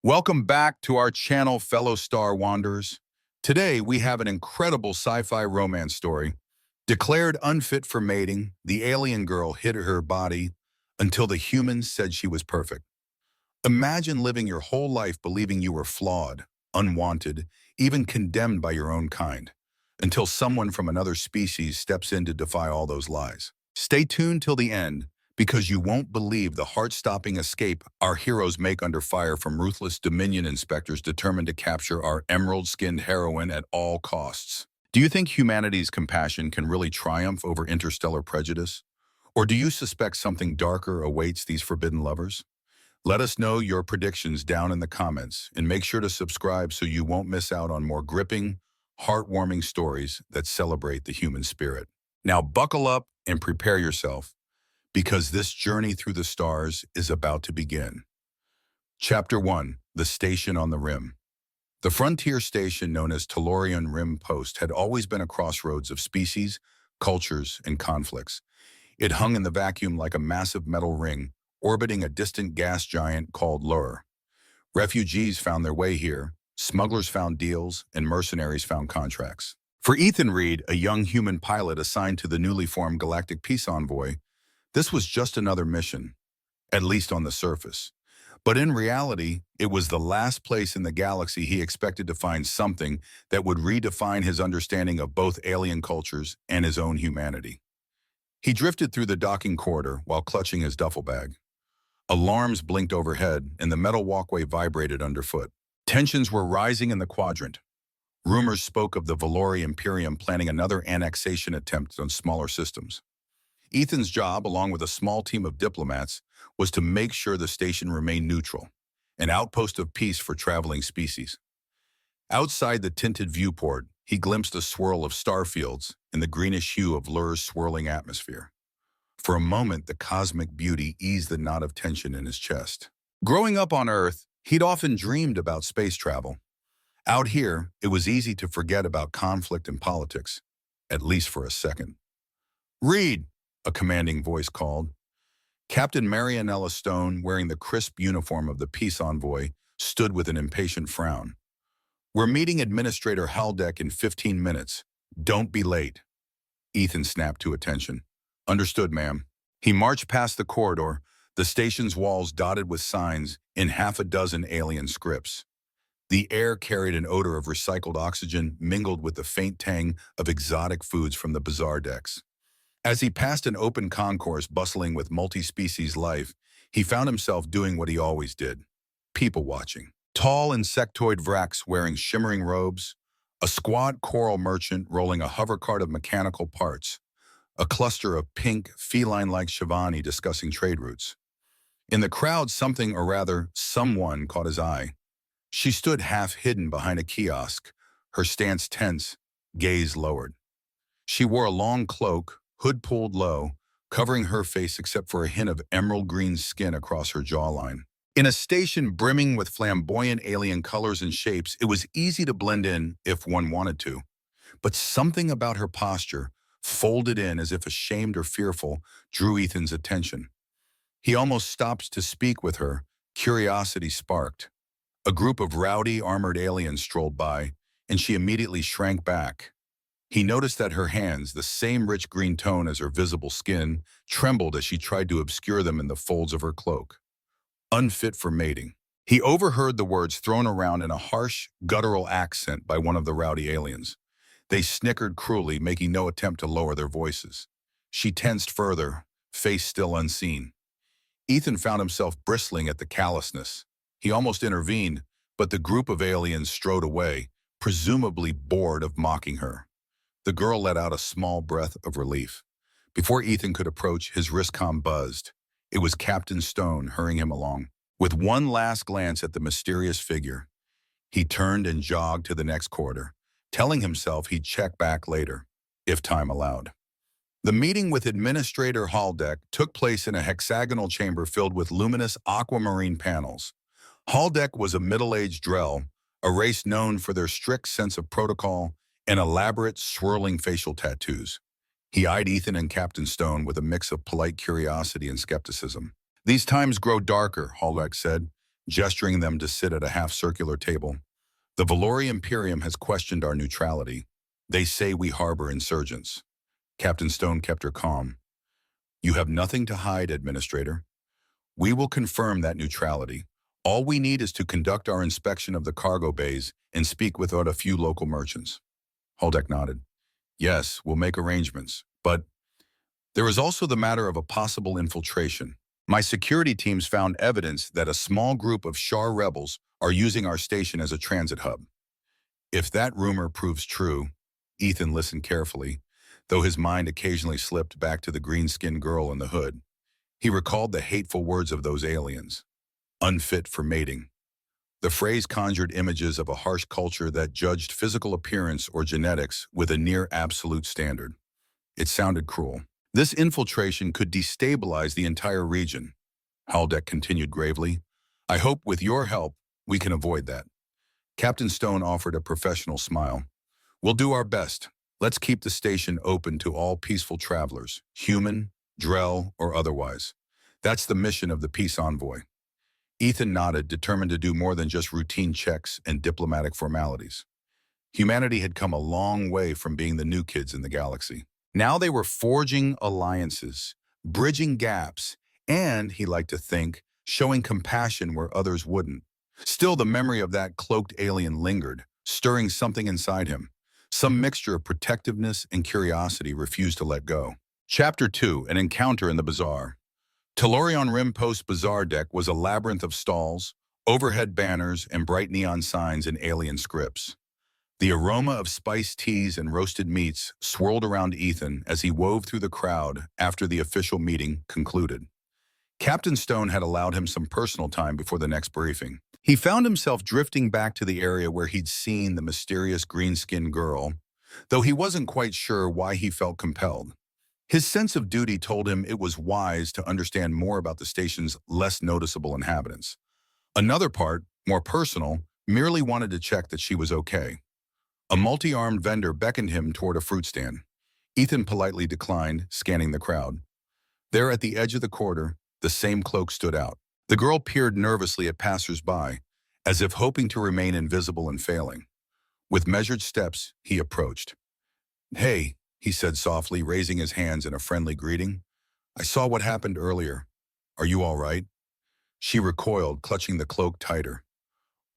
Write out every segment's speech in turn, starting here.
Welcome back to our channel, fellow Star Wanderers. Today, we have an incredible sci-fi romance story. Declared unfit for mating, the alien girl hid her body until the humans said she was perfect. Imagine living your whole life believing you were flawed, unwanted, even condemned by your own kind, until someone from another species steps in to defy all those lies. Stay tuned till the end, because you won't believe the heart-stopping escape our heroes make under fire from ruthless Dominion inspectors determined to capture our emerald-skinned heroine at all costs. Do you think humanity's compassion can really triumph over interstellar prejudice? Or do you suspect something darker awaits these forbidden lovers? Let us know your predictions down in the comments, and make sure to subscribe so you won't miss out on more gripping, heartwarming stories that celebrate the human spirit. Now buckle up and prepare yourself, because this journey through the stars is about to begin. Chapter 1. The Station on the Rim. The frontier station known as Tellurian Rim Post had always been a crossroads of species, cultures, and conflicts. It hung in the vacuum like a massive metal ring, orbiting a distant gas giant called Lur. Refugees found their way here, smugglers found deals, and mercenaries found contracts. For Ethan Reed, a young human pilot assigned to the newly formed Galactic Peace Envoy, this was just another mission, at least on the surface. But in reality, it was the last place in the galaxy he expected to find something that would redefine his understanding of both alien cultures and his own humanity. He drifted through the docking corridor while clutching his duffel bag. Alarms blinked overhead, and the metal walkway vibrated underfoot. Tensions were rising in the quadrant. Rumors spoke of the Valori Imperium planning another annexation attempt on smaller systems. Ethan's job, along with a small team of diplomats, was to make sure the station remained neutral, an outpost of peace for traveling species. Outside the tinted viewport, he glimpsed a swirl of star fields in the greenish hue of Lur's swirling atmosphere. For a moment, the cosmic beauty eased the knot of tension in his chest. Growing up on Earth, he'd often dreamed about space travel. Out here, it was easy to forget about conflict and politics, at least for a second. "Reed!" a commanding voice called. Captain Marianella Stone, wearing the crisp uniform of the peace envoy, stood with an impatient frown. "We're meeting Administrator Haldeck in 15 minutes. Don't be late." Ethan snapped to attention. "Understood, ma'am." He marched past the corridor, the station's walls dotted with signs in half a dozen alien scripts. The air carried an odor of recycled oxygen mingled with the faint tang of exotic foods from the bazaar decks. As he passed an open concourse bustling with multi-species life, he found himself doing what he always did, people-watching. Tall insectoid vraks wearing shimmering robes, a squat coral merchant rolling a hovercart of mechanical parts, a cluster of pink, feline-like Shivani discussing trade routes. In the crowd, something, or rather, someone caught his eye. She stood half-hidden behind a kiosk, her stance tense, gaze lowered. She wore a long cloak, hood pulled low, covering her face except for a hint of emerald green skin across her jawline. In a station brimming with flamboyant alien colors and shapes, it was easy to blend in if one wanted to. But something about her posture, folded in as if ashamed or fearful, drew Ethan's attention. He almost stopped to speak with her, curiosity sparked. A group of rowdy, armored aliens strolled by, and she immediately shrank back. He noticed that her hands, the same rich green tone as her visible skin, trembled as she tried to obscure them in the folds of her cloak. "Unfit for mating." He overheard the words thrown around in a harsh, guttural accent by one of the rowdy aliens. They snickered cruelly, making no attempt to lower their voices. She tensed further, face still unseen. Ethan found himself bristling at the callousness. He almost intervened, but the group of aliens strode away, presumably bored of mocking her. The girl let out a small breath of relief. Before Ethan could approach, his wristcom buzzed. It was Captain Stone hurrying him along. With one last glance at the mysterious figure, he turned and jogged to the next corridor, telling himself he'd check back later, if time allowed. The meeting with Administrator Haldeck took place in a hexagonal chamber filled with luminous aquamarine panels. Haldeck was a middle-aged Drell, a race known for their strict sense of protocol and elaborate, swirling facial tattoos. He eyed Ethan and Captain Stone with a mix of polite curiosity and skepticism. "These times grow darker," Haldeck said. gesturing them to sit at a half-circular table. The Valori Imperium has questioned our neutrality. They say we harbor insurgents. Captain Stone kept her calm. You have nothing to hide, Administrator. We will confirm that neutrality. All we need is to conduct our inspection of the cargo bays and speak with a few local merchants. Huldak nodded. Yes, we'll make arrangements. But there is also the matter of a possible infiltration. My security teams found evidence that a small group of Shar rebels are using our station as a transit hub. If that rumor proves true, Ethan listened carefully, though his mind occasionally slipped back to the green-skinned girl in the hood. He recalled the hateful words of those aliens. Unfit for mating. The phrase conjured images of a harsh culture that judged physical appearance or genetics with a near-absolute standard. It sounded cruel. This infiltration could destabilize the entire region. Haldeck continued gravely. I hope with your help, we can avoid that. Captain Stone offered a professional smile. We'll do our best. Let's keep the station open to all peaceful travelers, human, Drell, or otherwise. That's the mission of the peace envoy. Ethan nodded, determined to do more than just routine checks and diplomatic formalities. Humanity had come a long way from being the new kids in the galaxy. Now they were forging alliances, bridging gaps, and, he liked to think, showing compassion where others wouldn't. Still, the memory of that cloaked alien lingered, stirring something inside him. Some mixture of protectiveness and curiosity refused to let go. Chapter 2, An Encounter in the Bazaar. Tellurion Rim Post Bazaar Deck was a labyrinth of stalls, overhead banners, and bright neon signs in alien scripts. The aroma of spiced teas and roasted meats swirled around Ethan as he wove through the crowd after the official meeting concluded. Captain Stone had allowed him some personal time before the next briefing. He found himself drifting back to the area where he'd seen the mysterious green-skinned girl, though he wasn't quite sure why he felt compelled. His sense of duty told him it was wise to understand more about the station's less noticeable inhabitants. Another part, more personal, merely wanted to check that she was okay. A multi-armed vendor beckoned him toward a fruit stand. Ethan politely declined, scanning the crowd. There at the edge of the corridor, the same cloak stood out. The girl peered nervously at passers-by, as if hoping to remain invisible and failing. With measured steps, he approached. Hey, he said softly, raising his hands in a friendly greeting. I saw what happened earlier. Are you all right? She recoiled, clutching the cloak tighter.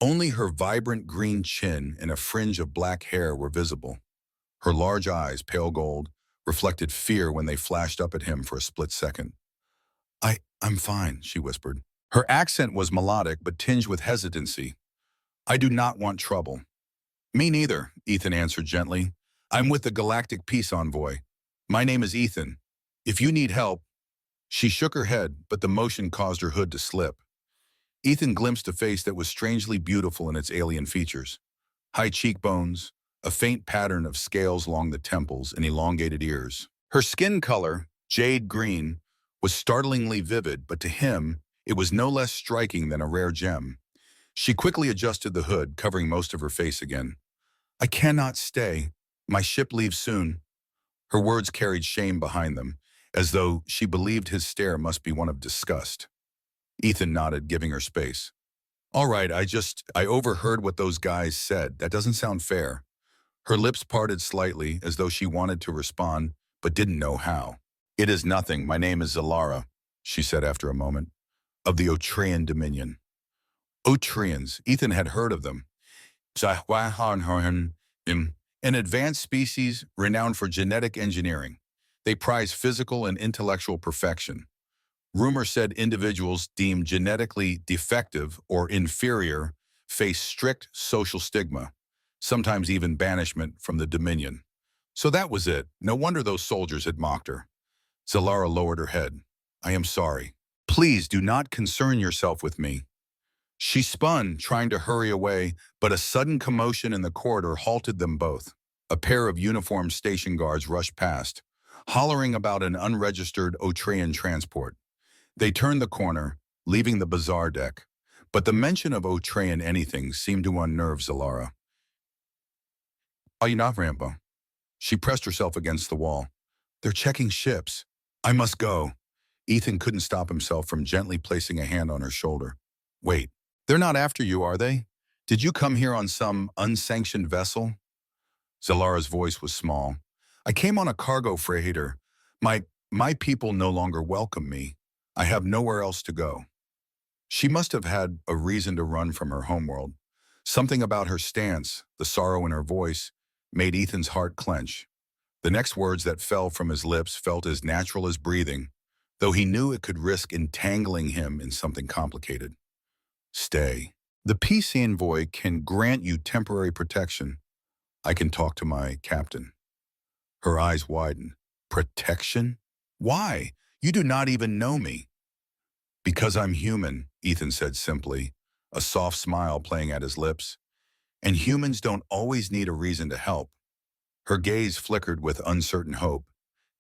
Only her vibrant green chin and a fringe of black hair were visible. Her large eyes, pale gold, reflected fear when they flashed up at him for a split second. I'm fine, she whispered. Her accent was melodic but tinged with hesitancy. I do not want trouble. Me neither, Ethan answered gently. I'm with the Galactic Peace Envoy. My name is Ethan. If you need help... She shook her head, but the motion caused her hood to slip. Ethan glimpsed a face that was strangely beautiful in its alien features. High cheekbones, a faint pattern of scales along the temples and elongated ears. Her skin color, jade green, was startlingly vivid, but to him, it was no less striking than a rare gem. She quickly adjusted the hood, covering most of her face again. I cannot stay. My ship leaves soon. Her words carried shame behind them, as though she believed his stare must be one of disgust. Ethan nodded, giving her space. All right, I overheard what those guys said. That doesn't sound fair. Her lips parted slightly, as though she wanted to respond, but didn't know how. It is nothing. My name is Zalara, she said after a moment, of the Otrean Dominion. Otreans, Ethan had heard of them. An advanced species renowned for genetic engineering. They prize physical and intellectual perfection. Rumor said individuals deemed genetically defective or inferior face strict social stigma, sometimes even banishment from the Dominion. So that was it. No wonder those soldiers had mocked her. Zalara lowered her head. I am sorry. Please do not concern yourself with me. She spun, trying to hurry away, but a sudden commotion in the corridor halted them both. A pair of uniformed station guards rushed past, hollering about an unregistered Otrean transport. They turned the corner, leaving the bazaar deck, but the mention of Otrean anything seemed to unnerve Zalara. Are you not, Rambo? She pressed herself against the wall. They're checking ships. I must go. Ethan couldn't stop himself from gently placing a hand on her shoulder. Wait. They're not after you, are they? Did you come here on some unsanctioned vessel? Zalara's voice was small. I came on a cargo freighter. My, my people no longer welcome me. I have nowhere else to go. She must have had a reason to run from her homeworld. Something about her stance, the sorrow in her voice, made Ethan's heart clench. The next words that fell from his lips felt as natural as breathing, though he knew it could risk entangling him in something complicated. Stay. The peace envoy can grant you temporary protection. I can talk to my captain. Her eyes widened. Protection? Why? You do not even know me. Because I'm human, Ethan said simply, a soft smile playing at his lips. And humans don't always need a reason to help. Her gaze flickered with uncertain hope.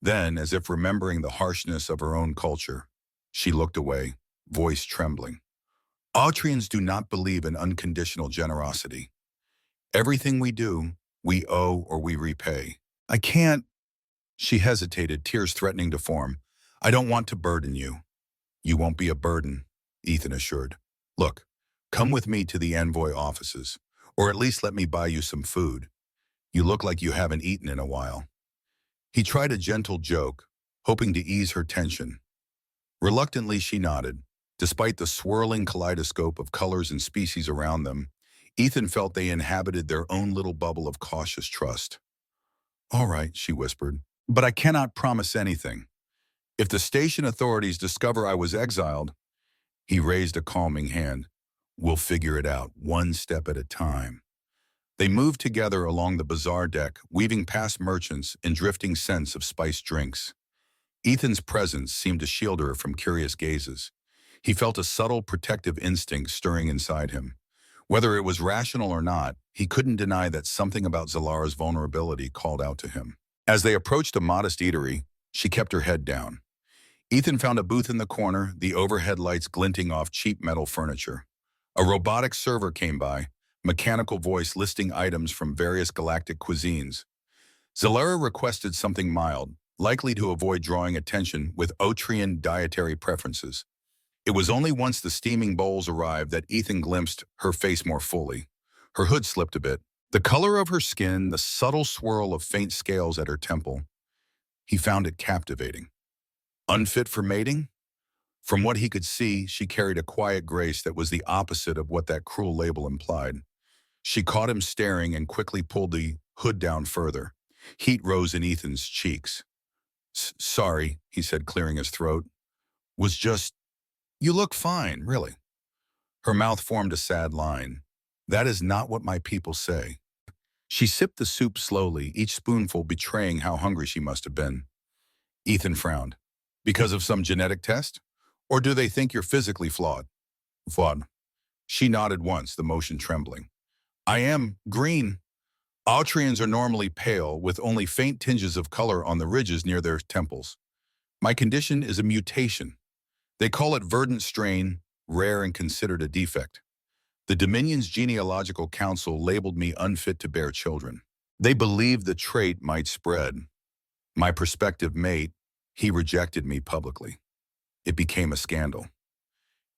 Then, as if remembering the harshness of her own culture, she looked away, voice trembling. Autrians do not believe in unconditional generosity. Everything we do, we owe or we repay. I can't. She hesitated, tears threatening to form. I don't want to burden you. You won't be a burden, Ethan assured. Look, come with me to the envoy offices, or at least let me buy you some food. You look like you haven't eaten in a while. He tried a gentle joke, hoping to ease her tension. Reluctantly, she nodded. Despite the swirling kaleidoscope of colors and species around them, Ethan felt they inhabited their own little bubble of cautious trust. All right, she whispered, but I cannot promise anything. If the station authorities discover I was exiled, he raised a calming hand. We'll figure it out, one step at a time. They moved together along the bazaar deck, weaving past merchants and drifting scents of spiced drinks. Ethan's presence seemed to shield her from curious gazes. He felt a subtle protective instinct stirring inside him. Whether it was rational or not, he couldn't deny that something about Zalara's vulnerability called out to him. As they approached a modest eatery, she kept her head down. Ethan found a booth in the corner, the overhead lights glinting off cheap metal furniture. A robotic server came by, mechanical voice listing items from various galactic cuisines. Zalara requested something mild, likely to avoid drawing attention with Otrian dietary preferences. It was only once the steaming bowls arrived that Ethan glimpsed her face more fully. Her hood slipped a bit. The color of her skin, the subtle swirl of faint scales at her temple. He found it captivating. Unfit for mating? From what he could see, she carried a quiet grace that was the opposite of what that cruel label implied. She caught him staring and quickly pulled the hood down further. Heat rose in Ethan's cheeks. Sorry, he said, clearing his throat. Was just, you look fine, really. Her mouth formed a sad line. That is not what my people say. She sipped the soup slowly, each spoonful betraying how hungry she must have been. Ethan frowned. Because of some genetic test? Or do they think you're physically flawed? Flawed. She nodded once, the motion trembling. I am green. Autrians are normally pale, with only faint tinges of color on the ridges near their temples. My condition is a mutation. They call it verdant strain, rare and considered a defect. The Dominion's genealogical council labeled me unfit to bear children. They believed the trait might spread. My prospective mate, he rejected me publicly. It became a scandal.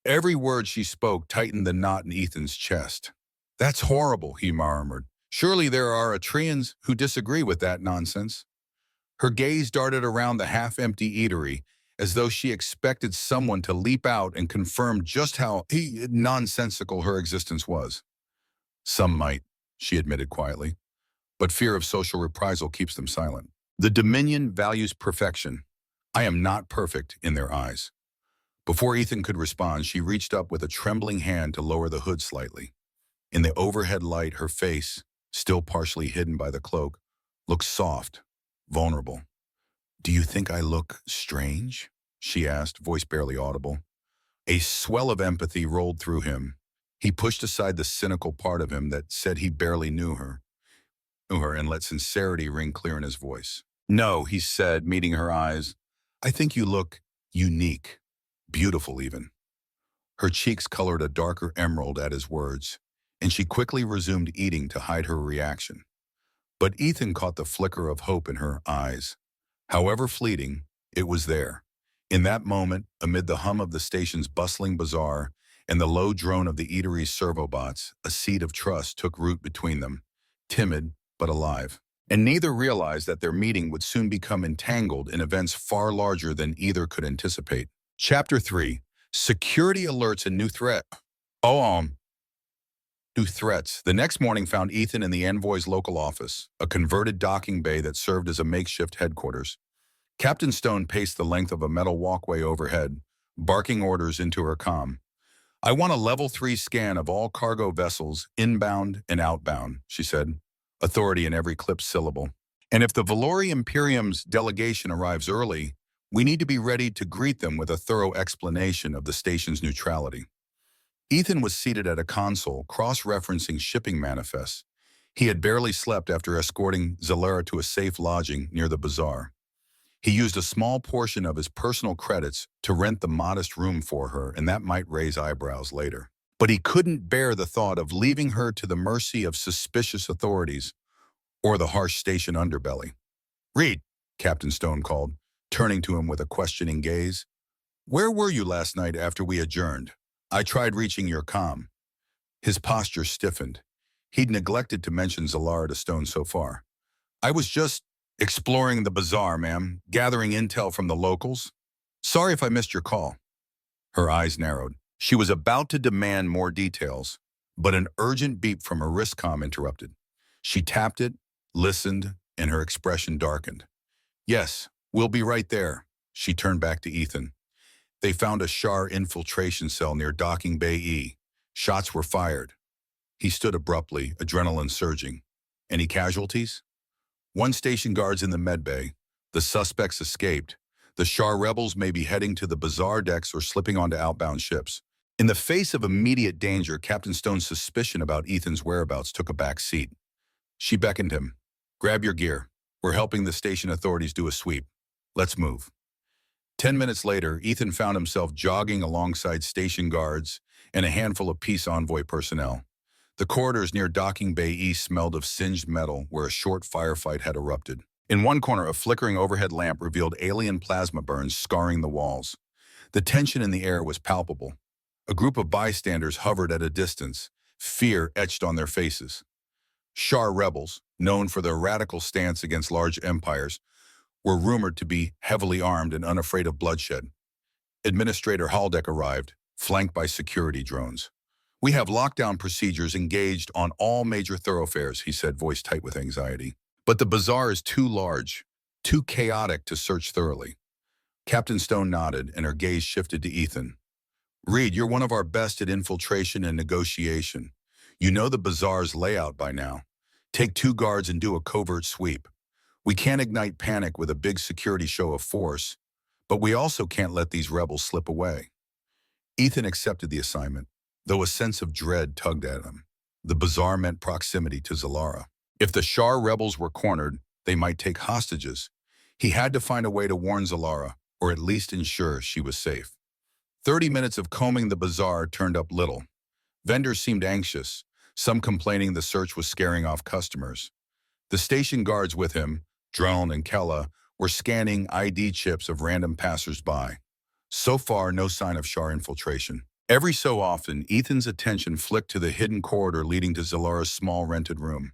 Every word she spoke tightened the knot in Ethan's chest. That's horrible, he murmured. Surely there are Atrians who disagree with that nonsense. Her gaze darted around the half-empty eatery, as though she expected someone to leap out and confirm just how nonsensical her existence was. Some might, she admitted quietly, but fear of social reprisal keeps them silent. The Dominion values perfection. I am not perfect in their eyes. Before Ethan could respond, she reached up with a trembling hand to lower the hood slightly. In the overhead light, her face, still partially hidden by the cloak, looked soft, vulnerable. Do you think I look strange? She asked, voice barely audible. A swell of empathy rolled through him. He pushed aside the cynical part of him that said he barely knew her, and let sincerity ring clear in his voice. No, he said, meeting her eyes. I think you look unique, beautiful even. Her cheeks colored a darker emerald at his words, and she quickly resumed eating to hide her reaction. But Ethan caught the flicker of hope in her eyes. However fleeting, it was there. In that moment, amid the hum of the station's bustling bazaar, and the low drone of the eatery's servobots, a seed of trust took root between them, timid but alive. And neither realized that their meeting would soon become entangled in events far larger than either could anticipate. Chapter 3. Security Alerts and New Threat. Oh, New threats. The next morning found Ethan in the Envoy's local office, a converted docking bay that served as a makeshift headquarters. Captain Stone paced the length of a metal walkway overhead, barking orders into her comm. "I want a level 3 scan of all cargo vessels, inbound and outbound," she said, authority in every clipped syllable. "And if the Valori Imperium's delegation arrives early, we need to be ready to greet them with a thorough explanation of the station's neutrality." Ethan was seated at a console, cross-referencing shipping manifests. He had barely slept after escorting Zalara to a safe lodging near the bazaar. He used a small portion of his personal credits to rent the modest room for her, and that might raise eyebrows later. But he couldn't bear the thought of leaving her to the mercy of suspicious authorities or the harsh station underbelly. "Reed," Captain Stone called, turning to him with a questioning gaze. "Where were you last night after we adjourned? I tried reaching your comm." His posture stiffened. He'd neglected to mention Zalara to Stone so far. "I was just exploring the bazaar, ma'am, gathering intel from the locals. Sorry if I missed your call." Her eyes narrowed. She was about to demand more details, but an urgent beep from her wristcom interrupted. She tapped it, listened, and her expression darkened. "Yes, we'll be right there." She turned back to Ethan. "They found a Shar infiltration cell near Docking Bay E. Shots were fired." He stood abruptly, adrenaline surging. "Any casualties?" "One station guard's in the medbay. The suspects escaped. The Shar rebels may be heading to the bazaar decks or slipping onto outbound ships." In the face of immediate danger, Captain Stone's suspicion about Ethan's whereabouts took a back seat. She beckoned him. "Grab your gear. We're helping the station authorities do a sweep. Let's move." 10 minutes later, Ethan found himself jogging alongside station guards and a handful of peace envoy personnel. The corridors near Docking Bay East smelled of singed metal where a short firefight had erupted. In one corner, a flickering overhead lamp revealed alien plasma burns scarring the walls. The tension in the air was palpable. A group of bystanders hovered at a distance, fear etched on their faces. Shar rebels, known for their radical stance against large empires, were rumored to be heavily armed and unafraid of bloodshed. Administrator Haldeck arrived, flanked by security drones. "We have lockdown procedures engaged on all major thoroughfares," he said, voice tight with anxiety. "But the bazaar is too large, too chaotic to search thoroughly." Captain Stone nodded, and her gaze shifted to Ethan. "Reed, you're one of our best at infiltration and negotiation. You know the bazaar's layout by now. Take 2 guards and do a covert sweep. We can't ignite panic with a big security show of force, but we also can't let these rebels slip away." Ethan accepted the assignment, though a sense of dread tugged at him. The bazaar meant proximity to Zalara. If the Shar rebels were cornered, they might take hostages. He had to find a way to warn Zalara, or at least ensure she was safe. 30 minutes of combing the bazaar turned up little. Vendors seemed anxious, some complaining the search was scaring off customers. The station guards with him, Drone and Kella, were scanning ID chips of random passers-by. So far, no sign of Shar infiltration. Every so often, Ethan's attention flicked to the hidden corridor leading to Zalara's small rented room.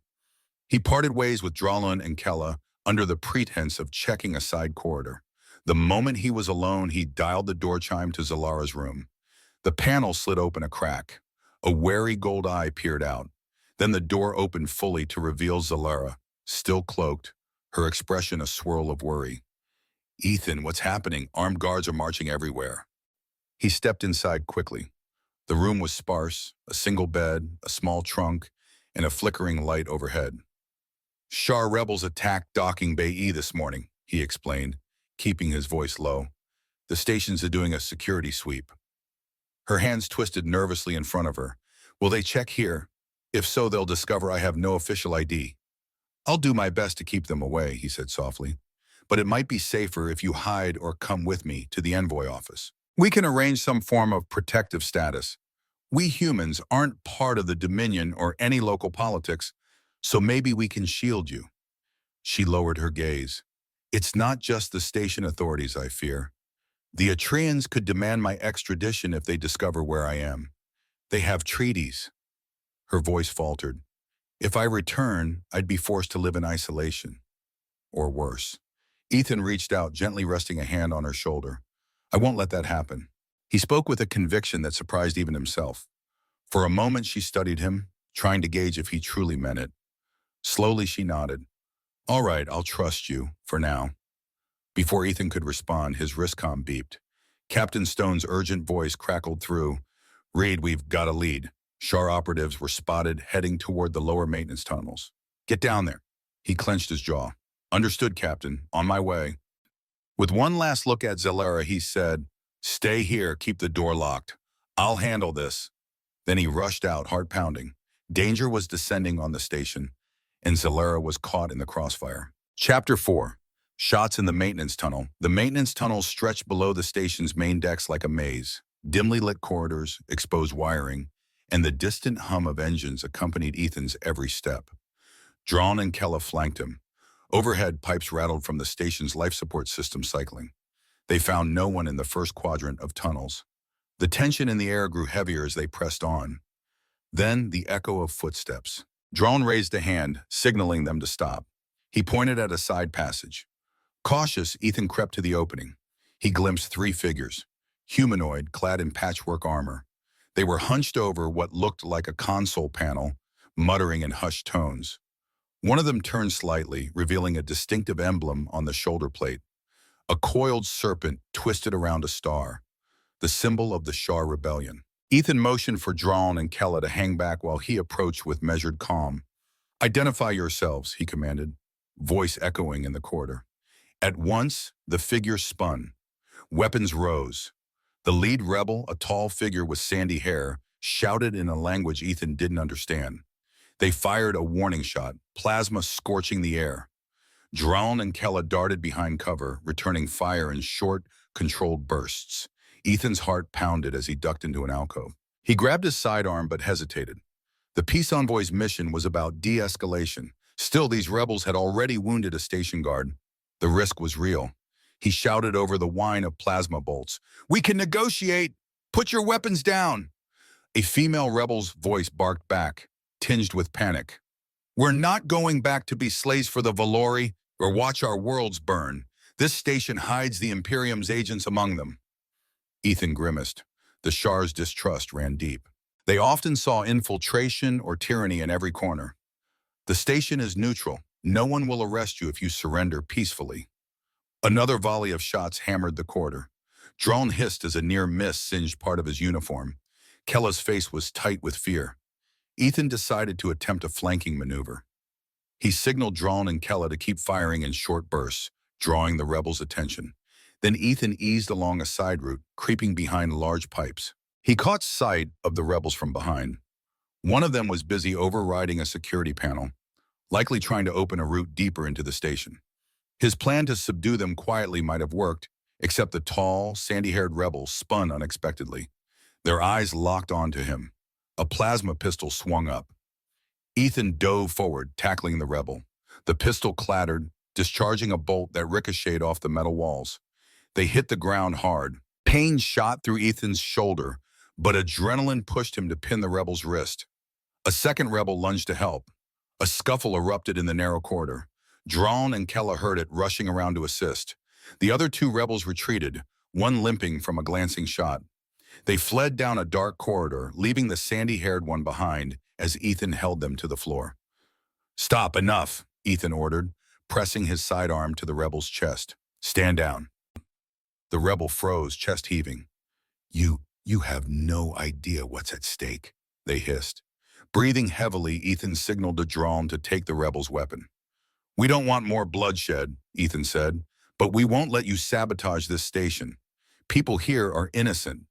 He parted ways with Dralun and Kella under the pretense of checking a side corridor. The moment he was alone, he dialed the door chime to Zalara's room. The panel slid open a crack. A wary gold eye peered out. Then the door opened fully to reveal Zalara, still cloaked, her expression a swirl of worry. "Ethan, what's happening? Armed guards are marching everywhere." He stepped inside quickly. The room was sparse, a single bed, a small trunk, and a flickering light overhead. "Shar rebels attacked Docking Bay E this morning," he explained, keeping his voice low. "The stations are doing a security sweep." Her hands twisted nervously in front of her. "Will they check here? If so, they'll discover I have no official ID." "I'll do my best to keep them away," he said softly. "But it might be safer if you hide or come with me to the envoy office. We can arrange some form of protective status. We humans aren't part of the Dominion or any local politics, so maybe we can shield you." She lowered her gaze. "It's not just the station authorities I fear. The Atreans could demand my extradition if they discover where I am." They have treaties. Her voice faltered. If I return, I'd be forced to live in isolation. Or worse. Ethan reached out, gently resting a hand on her shoulder. I won't let that happen. He spoke with a conviction that surprised even himself. For a moment, she studied him, trying to gauge if he truly meant it. Slowly, she nodded. All right, I'll trust you, for now. Before Ethan could respond, his wristcom beeped. Captain Stone's urgent voice crackled through. Reed, we've got a lead. Shar operatives were spotted heading toward the lower maintenance tunnels. Get down there. He clenched his jaw. Understood, Captain. On my way. With one last look at Zalera, he said, Stay here, keep the door locked. I'll handle this. Then he rushed out, heart pounding. Danger was descending on the station, and Zalera was caught in the crossfire. Chapter 4. Shots in the maintenance tunnel. The maintenance tunnel stretched below the station's main decks like a maze. Dimly lit corridors, exposed wiring, and the distant hum of engines accompanied Ethan's every step. Drawn and Kella flanked him. Overhead, pipes rattled from the station's life support system cycling. They found no one in the first quadrant of tunnels. The tension in the air grew heavier as they pressed on. Then the echo of footsteps. Drawn raised a hand, signaling them to stop. He pointed at a side passage. Cautious, Ethan crept to the opening. He glimpsed 3 figures, humanoid, clad in patchwork armor. They were hunched over what looked like a console panel, muttering in hushed tones. One of them turned slightly, revealing a distinctive emblem on the shoulder plate. A coiled serpent twisted around a star, the symbol of the Shar rebellion. Ethan motioned for Drawn and Kella to hang back while he approached with measured calm. Identify yourselves, he commanded, voice echoing in the corridor. At once, the figure spun. Weapons rose. The lead rebel, a tall figure with sandy hair, shouted in a language Ethan didn't understand. They fired a warning shot, plasma scorching the air. Drawn and Kella darted behind cover, returning fire in short, controlled bursts. Ethan's heart pounded as he ducked into an alcove. He grabbed his sidearm but hesitated. The peace envoy's mission was about de-escalation. Still, these rebels had already wounded a station guard. The risk was real. He shouted over the whine of plasma bolts. We can negotiate! Put your weapons down! A female rebel's voice barked back, tinged with panic. We're not going back to be slaves for the Valori or watch our worlds burn. This station hides the Imperium's agents among them. Ethan grimaced. The Shar's distrust ran deep. They often saw infiltration or tyranny in every corner. The station is neutral. No one will arrest you if you surrender peacefully. Another volley of shots hammered the corridor. Drawn hissed as a near miss singed part of his uniform. Kella's face was tight with fear. Ethan decided to attempt a flanking maneuver. He signaled Drawn and Kella to keep firing in short bursts, drawing the rebels' attention. Then Ethan eased along a side route, creeping behind large pipes. He caught sight of the rebels from behind. One of them was busy overriding a security panel, likely trying to open a route deeper into the station. His plan to subdue them quietly might have worked, except the tall, sandy-haired rebel spun unexpectedly. Their eyes locked onto him. A plasma pistol swung up. Ethan dove forward, tackling the rebel. The pistol clattered, discharging a bolt that ricocheted off the metal walls. They hit the ground hard. Pain shot through Ethan's shoulder, but adrenaline pushed him to pin the rebel's wrist. A second rebel lunged to help. A scuffle erupted in the narrow corridor. Drawn and Kella heard it, rushing around to assist. The other 2 rebels retreated, one limping from a glancing shot. They fled down a dark corridor, leaving the sandy-haired one behind as Ethan held them to the floor. Stop, enough, Ethan ordered, pressing his sidearm to the rebel's chest. Stand down. The rebel froze, chest heaving. You have no idea what's at stake, they hissed. Breathing heavily, Ethan signaled to Drawn to take the rebel's weapon. We don't want more bloodshed, Ethan said, but we won't let you sabotage this station. People here are innocent.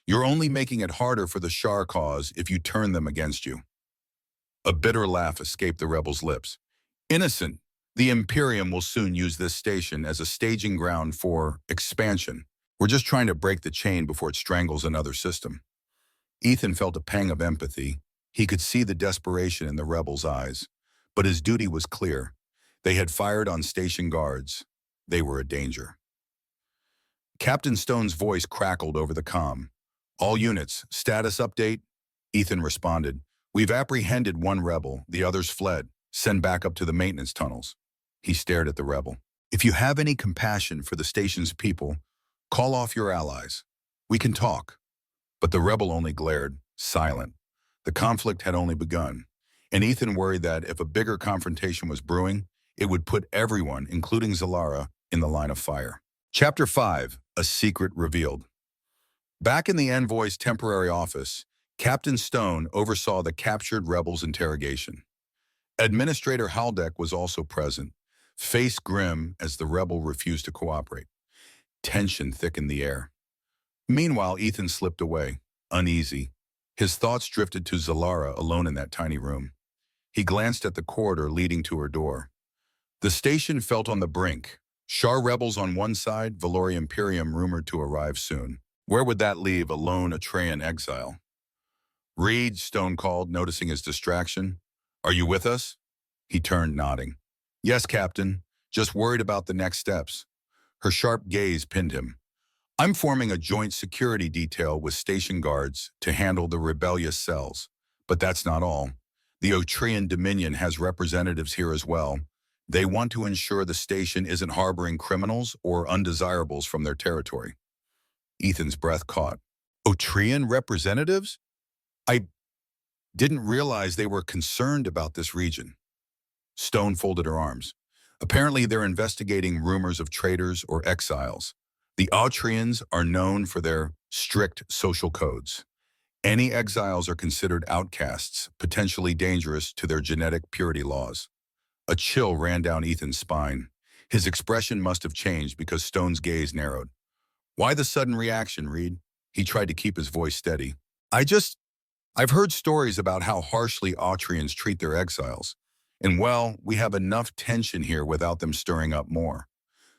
You're only making it harder for the Shar cause if you turn them against you. A bitter laugh escaped the rebel's lips. Innocent. The Imperium will soon use this station as a staging ground for expansion. We're just trying to break the chain before it strangles another system. Ethan felt a pang of empathy. He could see the desperation in the rebels' eyes. But his duty was clear. They had fired on station guards. They were a danger. Captain Stone's voice crackled over the comm. All units, status update. Ethan responded, "We've apprehended one rebel, the others fled. Send backup to the maintenance tunnels." He stared at the rebel. "If you have any compassion for the station's people, call off your allies. We can talk." But the rebel only glared, silent. The conflict had only begun, and Ethan worried that if a bigger confrontation was brewing, it would put everyone, including Zalara, in the line of fire. Chapter 5, A Secret Revealed. Back in the envoy's temporary office, Captain Stone oversaw the captured rebels' interrogation. Administrator Haldeck was also present, face grim as the rebel refused to cooperate. Tension thickened the air. Meanwhile, Ethan slipped away, uneasy. His thoughts drifted to Zalara alone in that tiny room. He glanced at the corridor leading to her door. The station felt on the brink. Shar rebels on one side, Valori Imperium rumored to arrive soon. Where would that leave a lone Atrean exile? "Reed," Stone called, noticing his distraction. "Are you with us?" He turned, nodding. "Yes, Captain. Just worried about the next steps." Her sharp gaze pinned him. "I'm forming a joint security detail with station guards to handle the rebellious cells. But that's not all. The Otrean Dominion has representatives here as well. They want to ensure the station isn't harboring criminals or undesirables from their territory." Ethan's breath caught. "Otrean representatives? I didn't realize they were concerned about this region." Stone folded her arms. "Apparently they're investigating rumors of traitors or exiles. The Autrians are known for their strict social codes. Any exiles are considered outcasts, potentially dangerous to their genetic purity laws." A chill ran down Ethan's spine. His expression must have changed because Stone's gaze narrowed. "Why the sudden reaction, Reed?" He tried to keep his voice steady. I've heard stories about how harshly Autrians treat their exiles. And well, we have enough tension here without them stirring up more."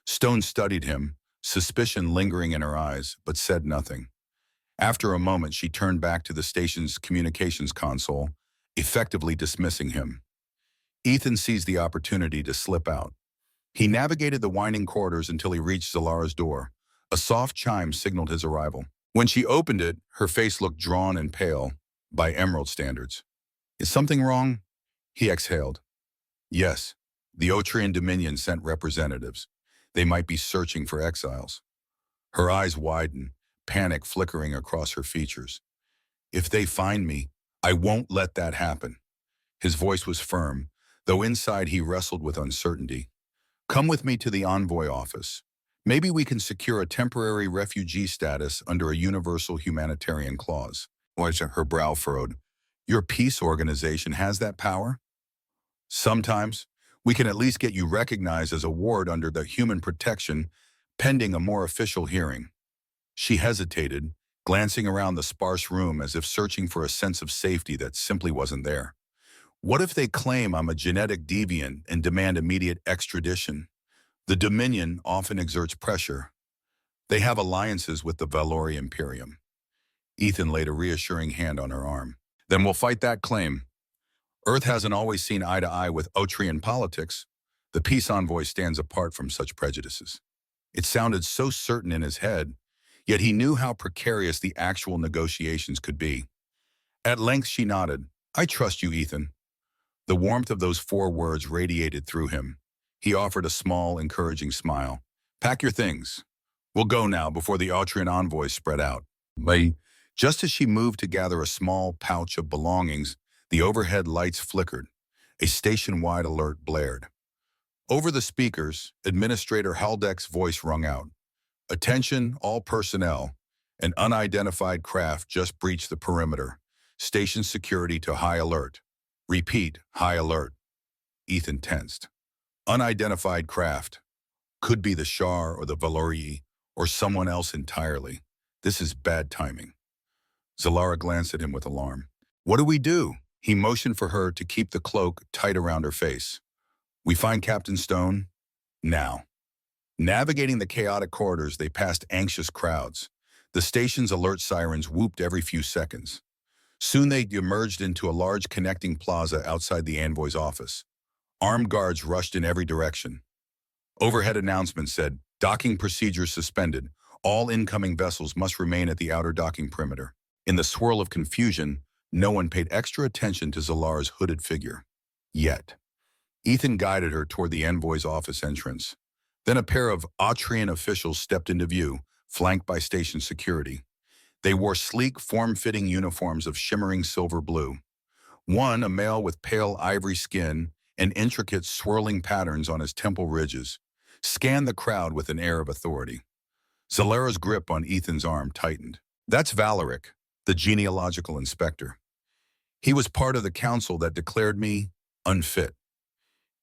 Stone studied him, suspicion lingering in her eyes, but said nothing. After a moment, she turned back to the station's communications console, effectively dismissing him. Ethan seized the opportunity to slip out. He navigated the winding corridors until he reached Zalara's door. A soft chime signaled his arrival. When she opened it, her face looked drawn and pale, by Emerald standards. "Is something wrong?" He exhaled. "Yes, the Otrean Dominion sent representatives. They might be searching for exiles." Her eyes widened, panic flickering across her features. "If they find me, I won't let that happen." His voice was firm, though inside he wrestled with uncertainty. "Come with me to the envoy office. Maybe we can secure a temporary refugee status under a universal humanitarian clause." Her brow furrowed. "Your peace organization has that power?" "Sometimes. We can at least get you recognized as a ward under the human protection, pending a more official hearing." She hesitated, glancing around the sparse room as if searching for a sense of safety that simply wasn't there. What if they claim I'm a genetic deviant and demand immediate extradition? The Dominion often exerts pressure. They have alliances with the Valori Imperium. Ethan laid a reassuring hand on her arm. "Then we'll fight that claim. Earth hasn't always seen eye to eye with Otrean politics. The peace envoy stands apart from such prejudices." It sounded so certain in his head, yet he knew how precarious the actual negotiations could be. At length she nodded. "I trust you, Ethan." The warmth of those 4 words radiated through him. He offered a small, encouraging smile. "Pack your things. We'll go now before the Autrian envoys spread out." Just as she moved to gather a small pouch of belongings, the overhead lights flickered. A station-wide alert blared. Over the speakers, Administrator Haldeck's voice rung out. "Attention, all personnel. An unidentified craft just breached the perimeter. Station security to high alert. Repeat, high alert." Ethan tensed. Unidentified craft. Could be the Shar or the Valori or someone else entirely. This is bad timing. Zalara glanced at him with alarm. "What do we do?" He motioned for her to keep the cloak tight around her face. "We find Captain Stone now." Navigating the chaotic corridors, they passed anxious crowds. The station's alert sirens whooped every few seconds. Soon they emerged into a large connecting plaza outside the envoy's office. Armed guards rushed in every direction. Overhead announcements said, "Docking procedures suspended. All incoming vessels must remain at the outer docking perimeter." In the swirl of confusion, No one paid extra attention to Zalara's hooded figure. Yet, Ethan guided her toward the envoy's office entrance. Then a pair of Austrian officials stepped into view, flanked by station security. They wore sleek, form-fitting uniforms of shimmering silver blue. One, a male with pale ivory skin and intricate swirling patterns on his temple ridges, scanned the crowd with an air of authority. Zalara's grip on Ethan's arm tightened. That's Valeric, the genealogical inspector. He was part of the council that declared me unfit.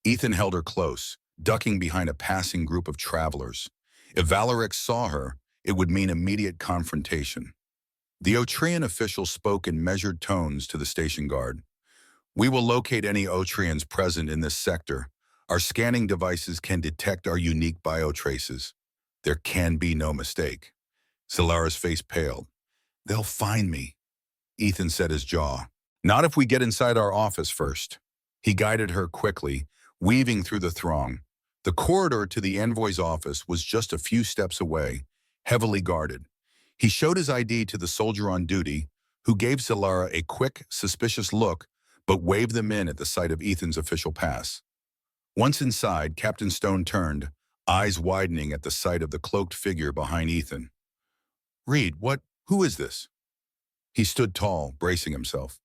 Ethan held her close, ducking behind a passing group of travelers. If Valeric saw her, it would mean immediate confrontation. The Otrian official spoke in measured tones to the station guard. We will locate any Otrians present in this sector. Our scanning devices can detect our unique biotraces. There can be no mistake. Zalara's face paled. They'll find me, Ethan set his jaw. Not if we get inside our office first. He guided her quickly, weaving through the throng. The corridor to the envoy's office was just a few steps away, heavily guarded. He showed his ID to the soldier on duty, who gave Zalara a quick, suspicious look, but waved them in at the sight of Ethan's official pass. Once inside, Captain Stone turned, eyes widening at the sight of the cloaked figure behind Ethan. Reed, who is this? He stood tall, bracing himself.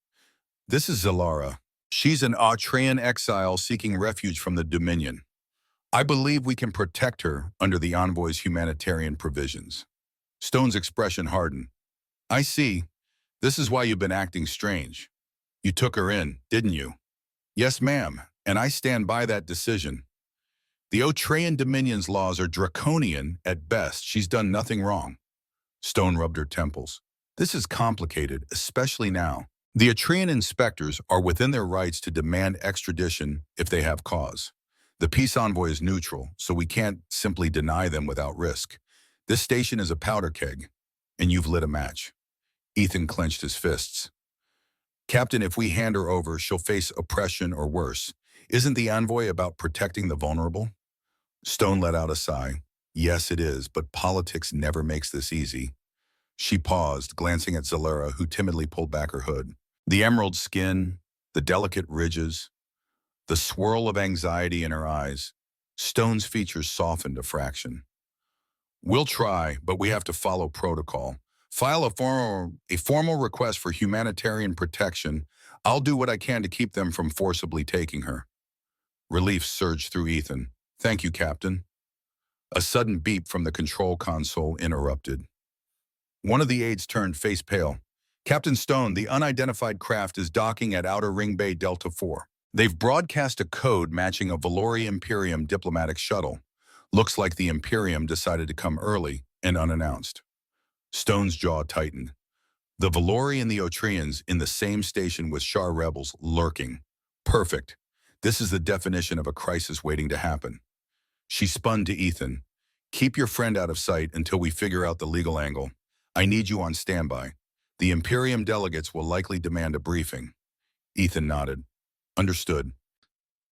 This is Zalara. She's an Austrian exile seeking refuge from the Dominion. I believe we can protect her under the envoy's humanitarian provisions. Stone's expression hardened. I see. This is why you've been acting strange. You took her in, didn't you? Yes, ma'am, and I stand by that decision. The Austrian Dominion's laws are draconian at best. She's done nothing wrong. Stone rubbed her temples. This is complicated, especially now. The Austrian inspectors are within their rights to demand extradition if they have cause. The peace envoy is neutral, so we can't simply deny them without risk. This station is a powder keg, and you've lit a match. Ethan clenched his fists. Captain, if we hand her over, she'll face oppression or worse. Isn't the envoy about protecting the vulnerable? Stone let out a sigh. Yes, it is, but politics never makes this easy. She paused, glancing at Zalara, who timidly pulled back her hood. The emerald skin, the delicate ridges, the swirl of anxiety in her eyes. Stone's features softened a fraction. We'll try, but we have to follow protocol. File a formal request for humanitarian protection. I'll do what I can to keep them from forcibly taking her. Relief surged through Ethan. Thank you, Captain. A sudden beep from the control console interrupted. One of the aides turned face pale. Captain Stone, the unidentified craft is docking at Outer Ring Bay Delta 4. They've broadcast a code matching a Valori Imperium diplomatic shuttle. Looks like the Imperium decided to come early and unannounced. Stone's jaw tightened. The Valori and the Autrians in the same station with Shar rebels lurking. Perfect. This is the definition of a crisis waiting to happen. She spun to Ethan. Keep your friend out of sight until we figure out the legal angle. I need you on standby. The Imperium delegates will likely demand a briefing. Ethan nodded. Understood.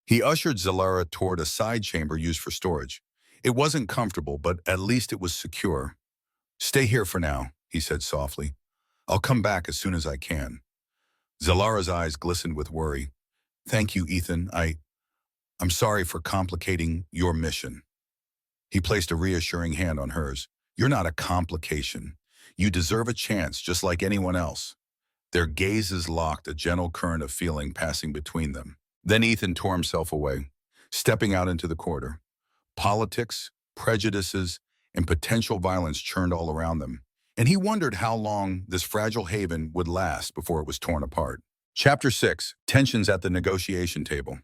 He ushered Zalara toward a side chamber used for storage. It wasn't comfortable, but at least it was secure. Stay here for now, he said softly. I'll come back as soon as I can. Zalara's eyes glistened with worry. Thank you, Ethan. I'm sorry for complicating your mission. He placed a reassuring hand on hers. You're not a complication. You deserve a chance just like anyone else. Their gazes locked, a gentle current of feeling passing between them. Then Ethan tore himself away, stepping out into the corridor. Politics, prejudices, and potential violence churned all around them, and he wondered how long this fragile haven would last before it was torn apart. Chapter 6. Tensions at the Negotiation Table.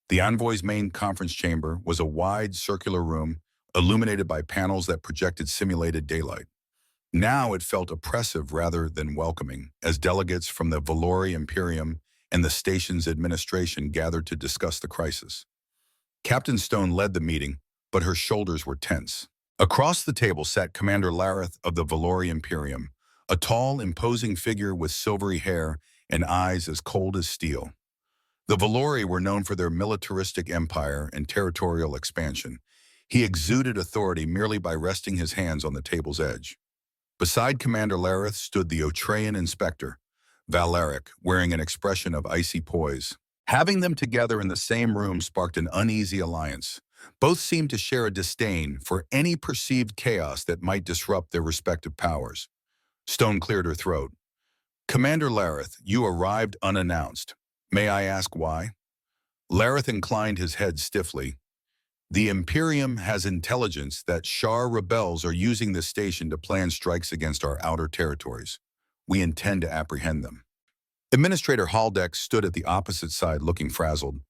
The envoy's main conference chamber was a wide, circular room illuminated by panels that projected simulated daylight. Now it felt oppressive rather than welcoming, as delegates from the Valori Imperium and the station's administration gathered to discuss the crisis. Captain Stone led the meeting, but her shoulders were tense. Across the table sat Commander Lareth of the Valori Imperium, a tall, imposing figure with silvery hair and eyes as cold as steel. The Valori were known for their militaristic empire and territorial expansion. He exuded authority merely by resting his hands on the table's edge. Beside Commander Lareth stood the Austrian inspector, Valeric, wearing an expression of icy poise. Having them together in the same room sparked an uneasy alliance. Both seemed to share a disdain for any perceived chaos that might disrupt their respective powers. Stone cleared her throat. Commander Lareth, you arrived unannounced. May I ask why? Lareth inclined his head stiffly. The Imperium has intelligence that Shar rebels are using this station to plan strikes against our outer territories. We intend to apprehend them. Administrator Haldex stood at the opposite side looking frazzled.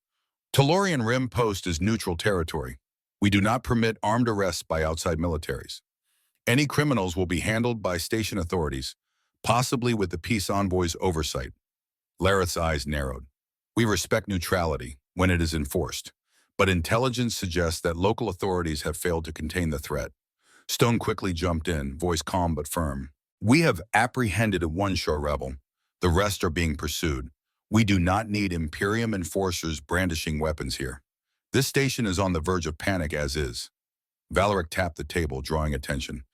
Tellurian Rim Post is neutral territory. We do not permit armed arrests by outside militaries. Any criminals will be handled by station authorities, possibly with the peace envoy's oversight. Lareth's eyes narrowed. We respect neutrality when it is enforced, but intelligence suggests that local authorities have failed to contain the threat. Stone quickly jumped in, voice calm but firm. We have apprehended one Shar rebel. The rest are being pursued. We do not need Imperium enforcers brandishing weapons here. This station is on the verge of panic as is. Valeric tapped the table, drawing attention.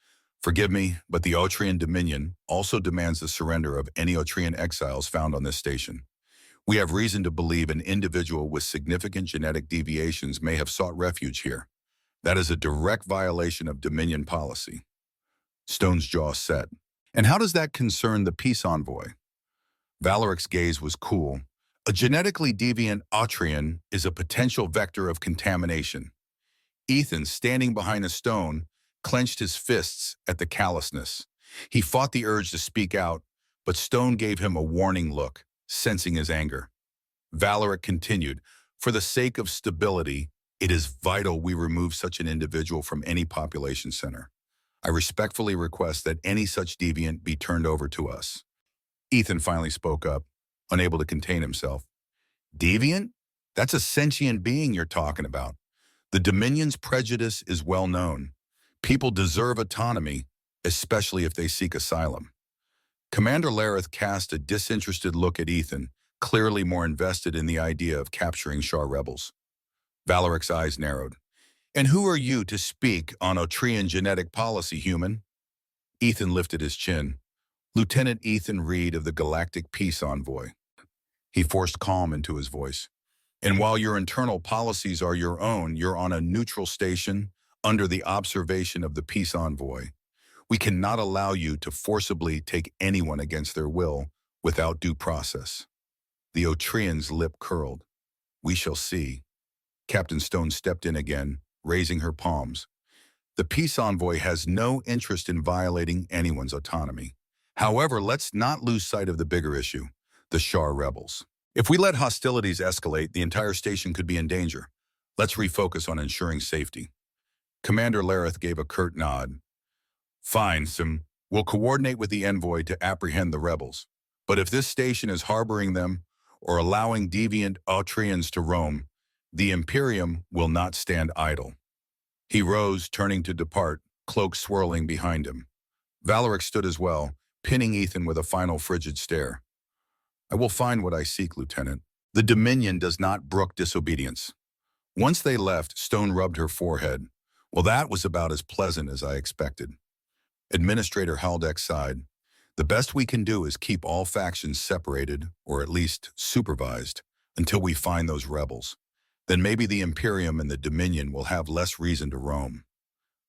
Forgive me, but the Otrian Dominion also demands the surrender of any Otrian exiles found on this station. We have reason to believe an individual with significant genetic deviations may have sought refuge here. That is a direct violation of Dominion policy. Stone's jaw set. And how does that concern the peace envoy? Valeric's gaze was cool. A genetically deviant Otrian is a potential vector of contamination. Ethan, standing behind a stone, clenched his fists at the callousness. He fought the urge to speak out, but Stone gave him a warning look, sensing his anger. Valeric continued, for the sake of stability, it is vital we remove such an individual from any population center. I respectfully request that any such deviant be turned over to us. Ethan finally spoke up, unable to contain himself. Deviant? That's a sentient being you're talking about. The Dominion's prejudice is well known. People deserve autonomy, especially if they seek asylum. Commander Lareth cast a disinterested look at Ethan, clearly more invested in the idea of capturing Shar rebels. Valeric's eyes narrowed. And who are you to speak on Otrian genetic policy, human? Ethan lifted his chin. Lieutenant Ethan Reed of the Galactic Peace Envoy. He forced calm into his voice. And while your internal policies are your own, you're on a neutral station under the observation of the Peace Envoy. We cannot allow you to forcibly take anyone against their will without due process. The Otrian's lip curled. We shall see. Captain Stone stepped in again, raising her palms. The Peace Envoy has no interest in violating anyone's autonomy. However, let's not lose sight of the bigger issue, the Shar rebels. If we let hostilities escalate, the entire station could be in danger. Let's refocus on ensuring safety. Commander Lareth gave a curt nod. Fine, Sim. We'll coordinate with the envoy to apprehend the rebels. But if this station is harboring them or allowing deviant Otrians to roam, the Imperium will not stand idle. He rose, turning to depart, cloak swirling behind him. Valeric stood as well, pinning Ethan with a final frigid stare. I will find what I seek, Lieutenant. The Dominion does not brook disobedience. Once they left, Stone rubbed her forehead. Well, that was about as pleasant as I expected. Administrator Haldex sighed. The best we can do is keep all factions separated, or at least supervised, until we find those rebels. Then maybe the Imperium and the Dominion will have less reason to roam.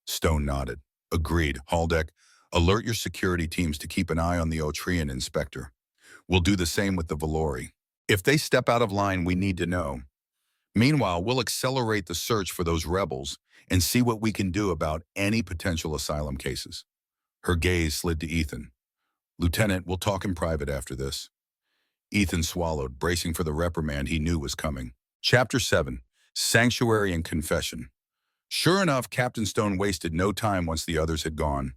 Stone nodded. Agreed. Haldex, alert your security teams to keep an eye on the Otrian inspector. We'll do the same with the Valori. If they step out of line, we need to know. Meanwhile, we'll accelerate the search for those rebels and see what we can do about any potential asylum cases. Her gaze slid to Ethan. Lieutenant, we'll talk in private after this. Ethan swallowed, bracing for the reprimand he knew was coming. Chapter 7. Sanctuary and Confession. Sure enough, Captain Stone wasted no time once the others had gone.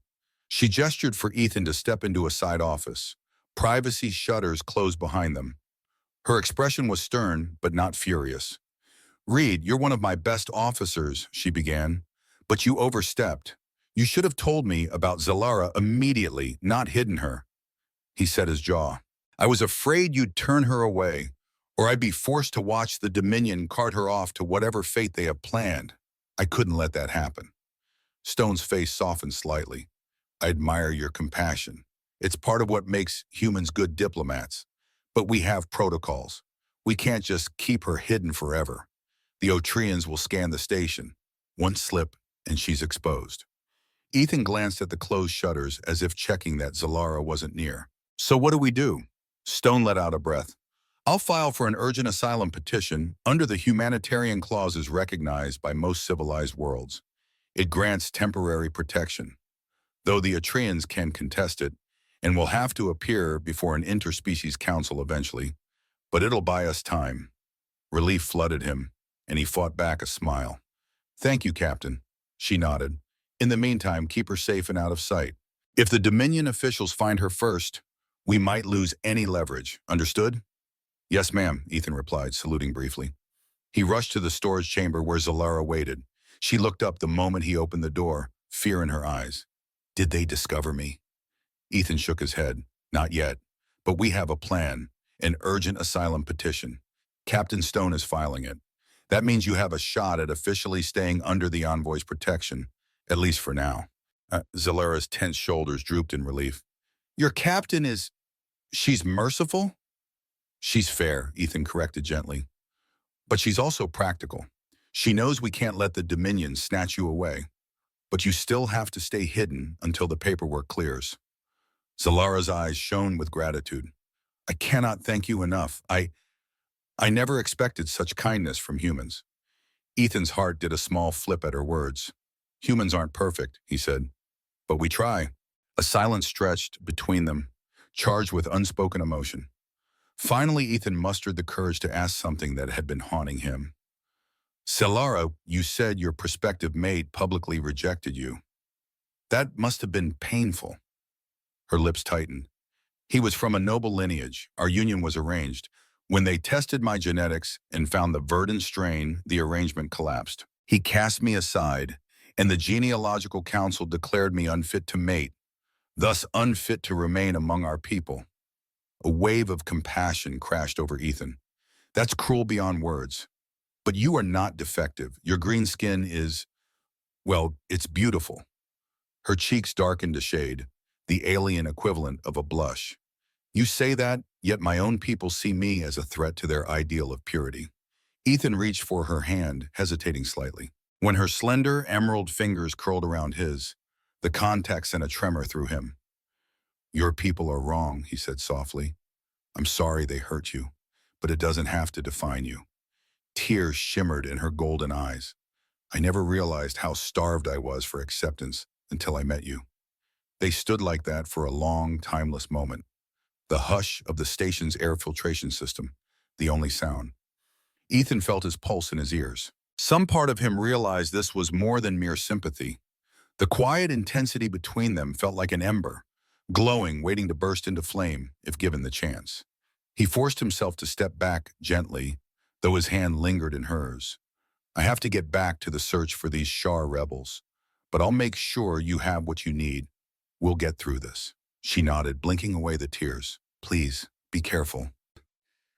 She gestured for Ethan to step into a side office. Privacy shutters closed behind them. Her expression was stern, but not furious. Reed, you're one of my best officers, she began, but you overstepped. You should have told me about Zalara immediately, not hidden her. He set his jaw. I was afraid you'd turn her away, or I'd be forced to watch the Dominion cart her off to whatever fate they have planned. I couldn't let that happen. Stone's face softened slightly. I admire your compassion. It's part of what makes humans good diplomats. But we have protocols. We can't just keep her hidden forever. The Otreans will scan the station. One slip, and she's exposed. Ethan glanced at the closed shutters as if checking that Zalara wasn't near. So what do we do? Stone let out a breath. I'll file for an urgent asylum petition under the humanitarian clauses recognized by most civilized worlds. It grants temporary protection, though the Atreans can contest it, and will have to appear before an interspecies council eventually. But it'll buy us time. Relief flooded him, and he fought back a smile. Thank you, Captain. She nodded. In the meantime, keep her safe and out of sight. If the Dominion officials find her first, we might lose any leverage. Understood? Yes, ma'am, Ethan replied, saluting briefly. He rushed to the storage chamber where Zalara waited. She looked up the moment he opened the door, fear in her eyes. Did they discover me? Ethan shook his head. Not yet. But we have a plan, an urgent asylum petition. Captain Stone is filing it. That means you have a shot at officially staying under the envoy's protection, at least for now. Zalara's tense shoulders drooped in relief. Your captain is... She's merciful? She's fair, Ethan corrected gently. But she's also practical. She knows we can't let the Dominion snatch you away. But you still have to stay hidden until the paperwork clears. Zalara's eyes shone with gratitude. I cannot thank you enough. I never expected such kindness from humans. Ethan's heart did a small flip at her words. Humans aren't perfect, he said. But we try. A silence stretched between them, charged with unspoken emotion. Finally, Ethan mustered the courage to ask something that had been haunting him. Zalara, you said your prospective mate publicly rejected you. That must have been painful. Her lips tightened. He was from a noble lineage. Our union was arranged. When they tested my genetics and found the verdant strain, the arrangement collapsed. He cast me aside, and the genealogical council declared me unfit to mate, thus unfit to remain among our people. A wave of compassion crashed over Ethan. That's cruel beyond words. But you are not defective. Your green skin is, well, it's beautiful. Her cheeks darkened to shade, the alien equivalent of a blush. You say that, yet my own people see me as a threat to their ideal of purity. Ethan reached for her hand, hesitating slightly. When her slender, emerald fingers curled around his, the contact sent a tremor through him. Your people are wrong, he said softly. I'm sorry they hurt you, but it doesn't have to define you. Tears shimmered in her golden eyes. I never realized how starved I was for acceptance until I met you. They stood like that for a long, timeless moment. The hush of the station's air filtration system, the only sound. Ethan felt his pulse in his ears. Some part of him realized this was more than mere sympathy. The quiet intensity between them felt like an ember, glowing, waiting to burst into flame if given the chance. He forced himself to step back gently, though his hand lingered in hers. I have to get back to the search for these Shar rebels, but I'll make sure you have what you need. We'll get through this. She nodded, blinking away the tears. Please, be careful.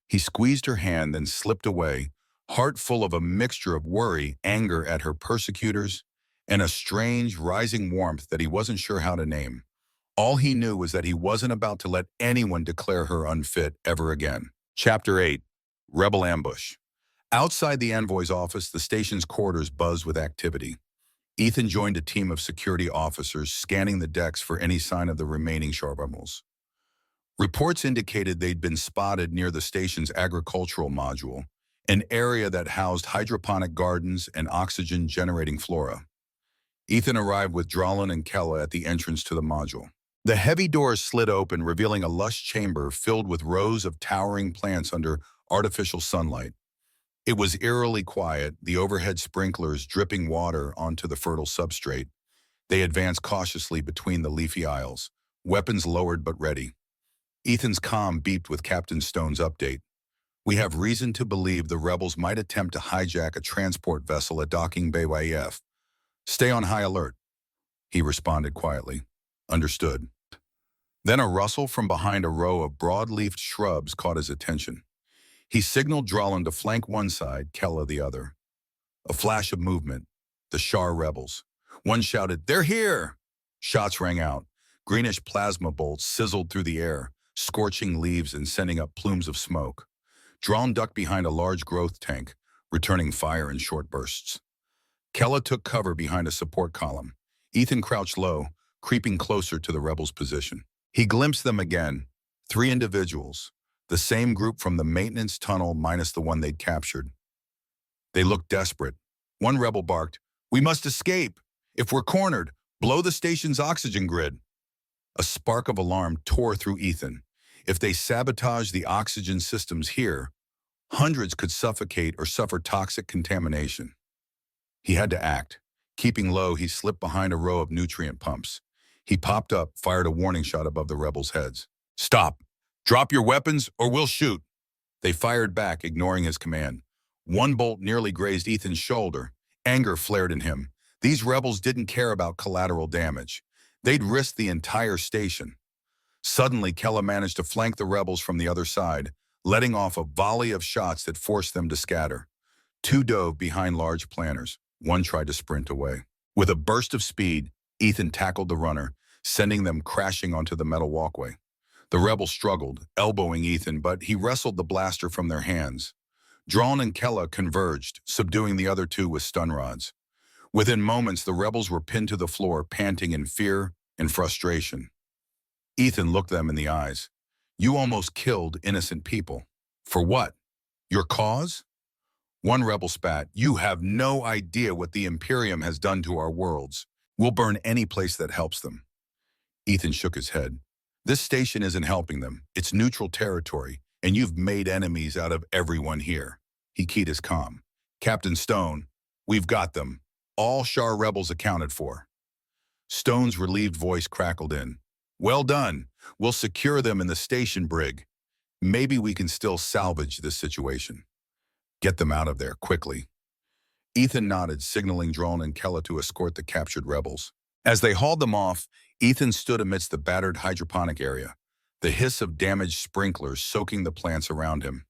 He squeezed her hand, then slipped away, heart full of a mixture of worry, anger at her persecutors, and a strange, rising warmth that he wasn't sure how to name. All he knew was that he wasn't about to let anyone declare her unfit ever again. Chapter 8. Rebel Ambush. Outside the envoy's office, the station's corridors buzzed with activity. Ethan joined a team of security officers scanning the decks for any sign of the remaining Shar rebels. Reports indicated they'd been spotted near the station's agricultural module, an area that housed hydroponic gardens and oxygen-generating flora. Ethan arrived with Dralin and Kella at the entrance to the module. The heavy doors slid open, revealing a lush chamber filled with rows of towering plants under artificial sunlight. It was eerily quiet, the overhead sprinklers dripping water onto the fertile substrate. They advanced cautiously between the leafy aisles, weapons lowered but ready. Ethan's comm beeped with Captain Stone's update. We have reason to believe the rebels might attempt to hijack a transport vessel at Docking Bay YF. Stay on high alert, he responded quietly. Understood. Then a rustle from behind a row of broad-leafed shrubs caught his attention. He signaled Dralin to flank one side, Kella the other. A flash of movement. The Shar rebels. One shouted, "They're here!" Shots rang out. Greenish plasma bolts sizzled through the air, scorching leaves and sending up plumes of smoke. Drawn ducked behind a large growth tank, returning fire in short bursts. Kella took cover behind a support column. Ethan crouched low, creeping closer to the rebels' position. He glimpsed them again, 3 individuals, the same group from the maintenance tunnel minus the one they'd captured. They looked desperate. One rebel barked, "We must escape! If we're cornered, blow the station's oxygen grid." A spark of alarm tore through Ethan. If they sabotage the oxygen systems here, hundreds could suffocate or suffer toxic contamination. He had to act. Keeping low, he slipped behind a row of nutrient pumps. He popped up, fired a warning shot above the rebels' heads. "Stop! Drop your weapons or we'll shoot!" They fired back, ignoring his command. One bolt nearly grazed Ethan's shoulder. Anger flared in him. These rebels didn't care about collateral damage. They'd risk the entire station. Suddenly, Kella managed to flank the rebels from the other side, letting off a volley of shots that forced them to scatter. 2 dove behind large planters. 1 tried to sprint away. With a burst of speed, Ethan tackled the runner, sending them crashing onto the metal walkway. The rebels struggled, elbowing Ethan, but he wrestled the blaster from their hands. Drawn and Kella converged, subduing the other 2 with stun rods. Within moments, the rebels were pinned to the floor, panting in fear and frustration. Ethan looked them in the eyes. "You almost killed innocent people. For what? Your cause?" One rebel spat, "You have no idea what the Imperium has done to our worlds. We'll burn any place that helps them." Ethan shook his head. "This station isn't helping them. It's neutral territory, and you've made enemies out of everyone here." He keyed his comm. "Captain Stone, we've got them. All Shar rebels accounted for." Stone's relieved voice crackled in. "Well done. We'll secure them in the station brig. Maybe we can still salvage this situation. Get them out of there, quickly." Ethan nodded, signaling Drone and Kella to escort the captured rebels. As they hauled them off, Ethan stood amidst the battered hydroponic area, the hiss of damaged sprinklers soaking the plants around him.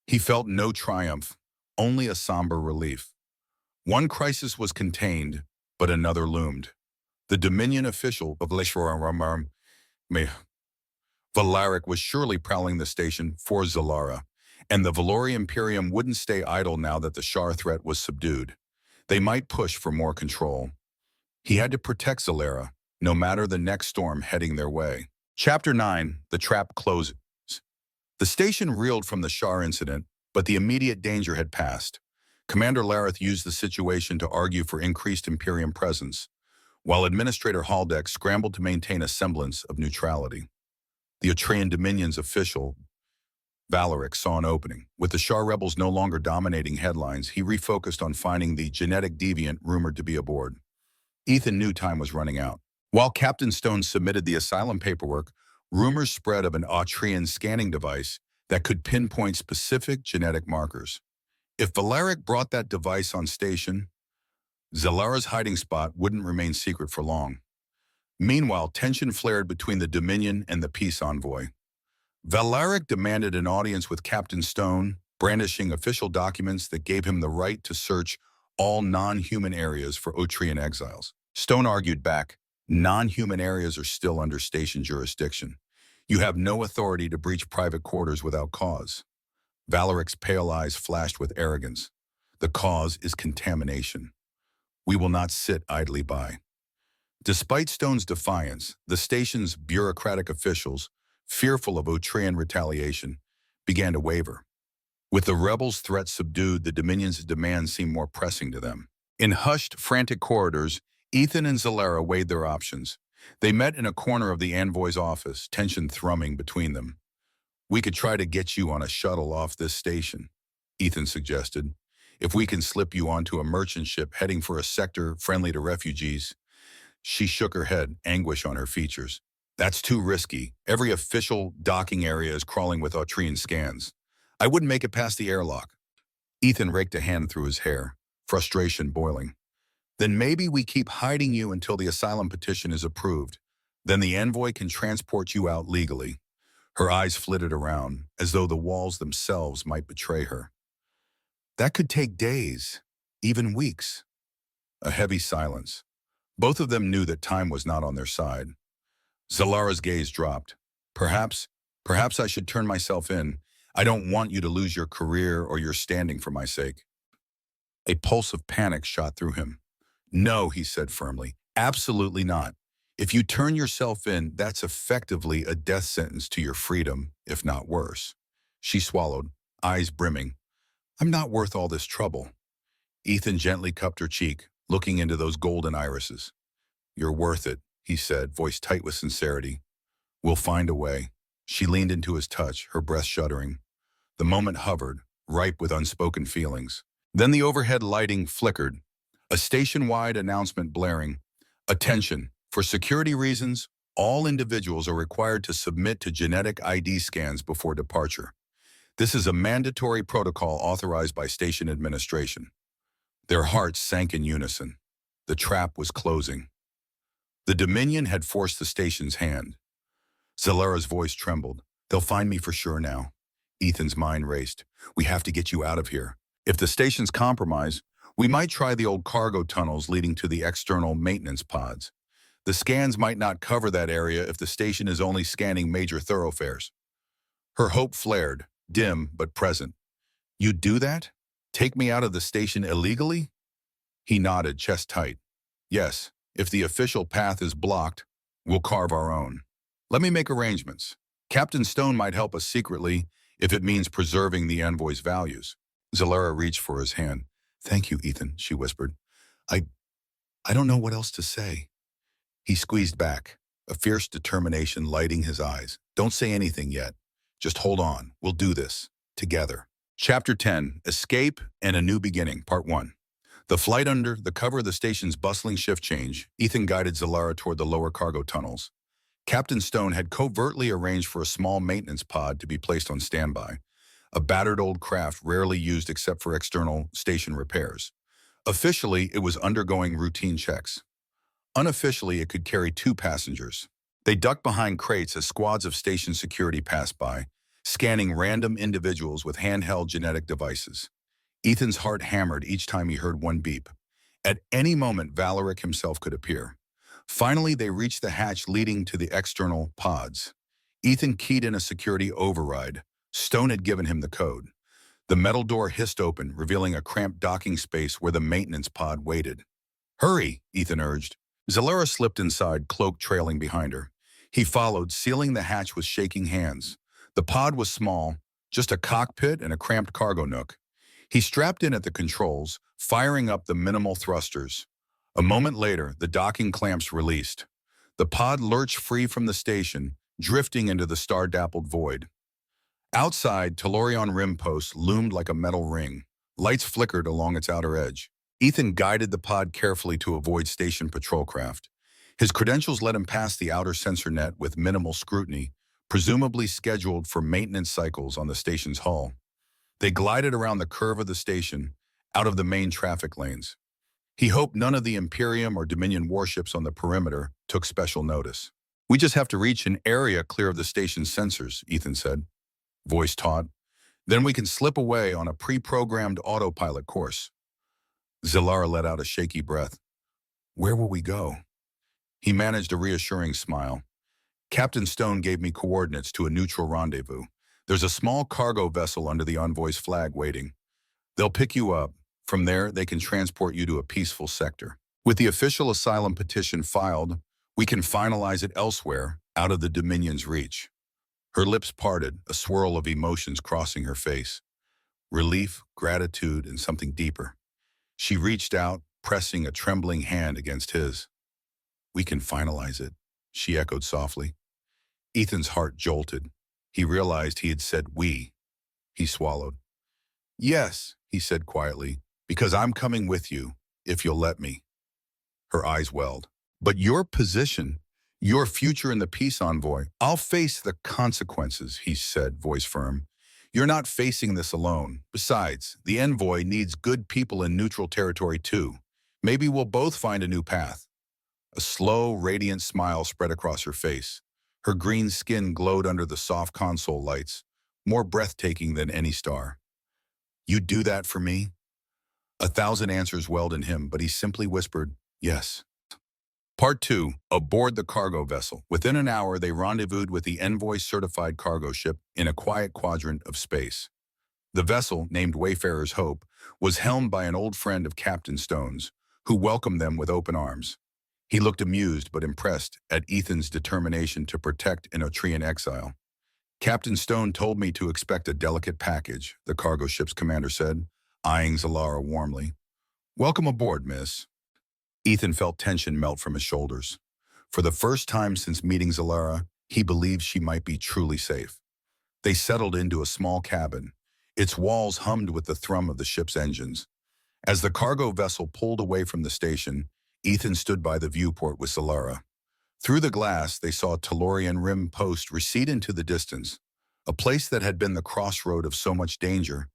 He felt no triumph, only a somber relief. One crisis was contained, but another loomed. The Dominion official of Valaric was surely prowling the station for Zalara, and the Valori Imperium wouldn't stay idle now that the Shar threat was subdued. They might push for more control. He had to protect Zalara, no matter the next storm heading their way. Chapter 9, The Trap Closes. The station reeled from the Shar incident, but the immediate danger had passed. Commander Lareth used the situation to argue for increased Imperium presence, while Administrator Haldeck scrambled to maintain a semblance of neutrality. The Atrean Dominion's official, Valaric, saw an opening. With the Shar rebels no longer dominating headlines, he refocused on finding the genetic deviant rumored to be aboard. Ethan knew time was running out. While Captain Stone submitted the asylum paperwork, rumors spread of an Atrean scanning device that could pinpoint specific genetic markers. If Valaric brought that device on station, Zalara's hiding spot wouldn't remain secret for long. Meanwhile, tension flared between the Dominion and the peace envoy. Valaric demanded an audience with Captain Stone, brandishing official documents that gave him the right to search all non-human areas for Otrean exiles. Stone argued back, "Non-human areas are still under station jurisdiction. You have no authority to breach private quarters without cause." Valaric's pale eyes flashed with arrogance. "The cause is contamination. We will not sit idly by." Despite Stone's defiance, the station's bureaucratic officials, fearful of Otrean retaliation, began to waver. With the rebels' threats subdued, the Dominion's demands seemed more pressing to them. In hushed, frantic corridors, Ethan and Zalara weighed their options. They met in a corner of the envoy's office, tension thrumming between them. "We could try to get you on a shuttle off this station," Ethan suggested. "If we can slip you onto a merchant ship heading for a sector friendly to refugees." She shook her head, anguish on her features. "That's too risky. Every official docking area is crawling with Autrian scans. I wouldn't make it past the airlock." Ethan raked a hand through his hair, frustration boiling. "Then maybe we keep hiding you until the asylum petition is approved. Then the envoy can transport you out legally." Her eyes flitted around, as though the walls themselves might betray her. "That could take days, even weeks." A heavy silence. Both of them knew that time was not on their side. Zalara's gaze dropped. Perhaps, perhaps I should turn myself in. I don't want you to lose your career or your standing for my sake. A pulse of panic shot through him. No, he said firmly. Absolutely not. If you turn yourself in, that's effectively a death sentence to your freedom, if not worse. She swallowed, eyes brimming. I'm not worth all this trouble. Ethan gently cupped her cheek, looking into those golden irises. You're worth it, he said, voice tight with sincerity. We'll find a way. She leaned into his touch, her breath shuddering. The moment hovered, ripe with unspoken feelings. Then the overhead lighting flickered, a station-wide announcement blaring. Attention, for security reasons, all individuals are required to submit to genetic ID scans before departure. This is a mandatory protocol authorized by station administration. Their hearts sank in unison. The trap was closing. The Dominion had forced the station's hand. Zalara's voice trembled. They'll find me for sure now. Ethan's mind raced. We have to get you out of here. If the station's compromised, we might try the old cargo tunnels leading to the external maintenance pods. The scans might not cover that area if the station is only scanning major thoroughfares. Her hope flared, dim but present. You'd do that? Take me out of the station illegally? He nodded, chest tight. Yes, if the official path is blocked, we'll carve our own. Let me make arrangements. Captain Stone might help us secretly if it means preserving the envoy's values. Zalara reached for his hand. Thank you, Ethan, she whispered. I don't know what else to say. He squeezed back, a fierce determination lighting his eyes. Don't say anything yet. Just hold on. We'll do this. Together. Chapter 10, Escape and a New Beginning, Part 1. The flight under the cover of the station's bustling shift change, Ethan guided Zalara toward the lower cargo tunnels. Captain Stone had covertly arranged for a small maintenance pod to be placed on standby, a battered old craft rarely used except for external station repairs. Officially, it was undergoing routine checks. Unofficially, it could carry 2 passengers. They ducked behind crates as squads of station security passed by, scanning random individuals with handheld genetic devices. Ethan's heart hammered each time he heard one beep. At any moment, Valeric himself could appear. Finally, they reached the hatch leading to the external pods. Ethan keyed in a security override. Stone had given him the code. The metal door hissed open, revealing a cramped docking space where the maintenance pod waited. Hurry, Ethan urged. Zalara slipped inside, cloak trailing behind her. He followed, sealing the hatch with shaking hands. The pod was small, just a cockpit and a cramped cargo nook. He strapped in at the controls, firing up the minimal thrusters. A moment later, the docking clamps released. The pod lurched free from the station, drifting into the star-dappled void. Outside, Tellurion rim posts loomed like a metal ring. Lights flickered along its outer edge. Ethan guided the pod carefully to avoid station patrol craft. His credentials let him pass the outer sensor net with minimal scrutiny, presumably scheduled for maintenance cycles on the station's hull. They glided around the curve of the station, out of the main traffic lanes. He hoped none of the Imperium or Dominion warships on the perimeter took special notice. We just have to reach an area clear of the station's sensors, Ethan said, voice taut. Then we can slip away on a pre-programmed autopilot course. Zalara let out a shaky breath. Where will we go? He managed a reassuring smile. Captain Stone gave me coordinates to a neutral rendezvous. There's a small cargo vessel under the envoy's flag waiting. They'll pick you up. From there, they can transport you to a peaceful sector. With the official asylum petition filed, we can finalize it elsewhere, out of the Dominion's reach. Her lips parted, a swirl of emotions crossing her face. Relief, gratitude, and something deeper. She reached out, pressing a trembling hand against his. We can finalize it, she echoed softly. Ethan's heart jolted. He realized he had said we. He swallowed. Yes, he said quietly, because I'm coming with you, if you'll let me. Her eyes welled. But your position, your future in the peace envoy, I'll face the consequences, he said, voice firm. You're not facing this alone. Besides, the envoy needs good people in neutral territory too. Maybe we'll both find a new path. A slow, radiant smile spread across her face. Her green skin glowed under the soft console lights, more breathtaking than any star. You'd do that for me? 1,000 answers welled in him, but he simply whispered, yes. Part 2. Aboard the cargo vessel. Within an hour, they rendezvoused with the Envoy-certified cargo ship in a quiet quadrant of space. The vessel, named Wayfarer's Hope, was helmed by an old friend of Captain Stone's, who welcomed them with open arms. He looked amused but impressed at Ethan's determination to protect an Otrean exile. Captain Stone told me to expect a delicate package, the cargo ship's commander said, eyeing Zalara warmly. Welcome aboard, miss. Ethan felt tension melt from his shoulders. For the first time since meeting Zalara, he believed she might be truly safe. They settled into a small cabin. Its walls hummed with the thrum of the ship's engines. As the cargo vessel pulled away from the station, Ethan stood by the viewport with Zalara. Through the glass, they saw a Tellurian rim post recede into the distance, a place that had been the crossroad of so much danger,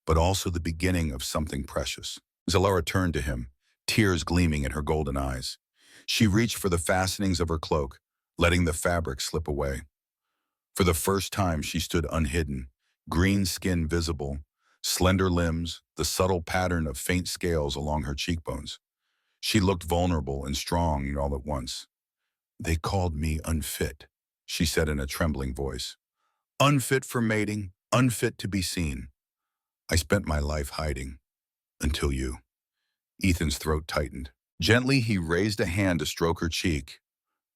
but also the beginning of something precious. Zalara turned to him, tears gleaming in her golden eyes. She reached for the fastenings of her cloak, letting the fabric slip away. For the first time, she stood unhidden, green skin visible, slender limbs, the subtle pattern of faint scales along her cheekbones. She looked vulnerable and strong all at once. They called me unfit, she said in a trembling voice. Unfit for mating, unfit to be seen. I spent my life hiding, until you. Ethan's throat tightened. Gently, he raised a hand to stroke her cheek.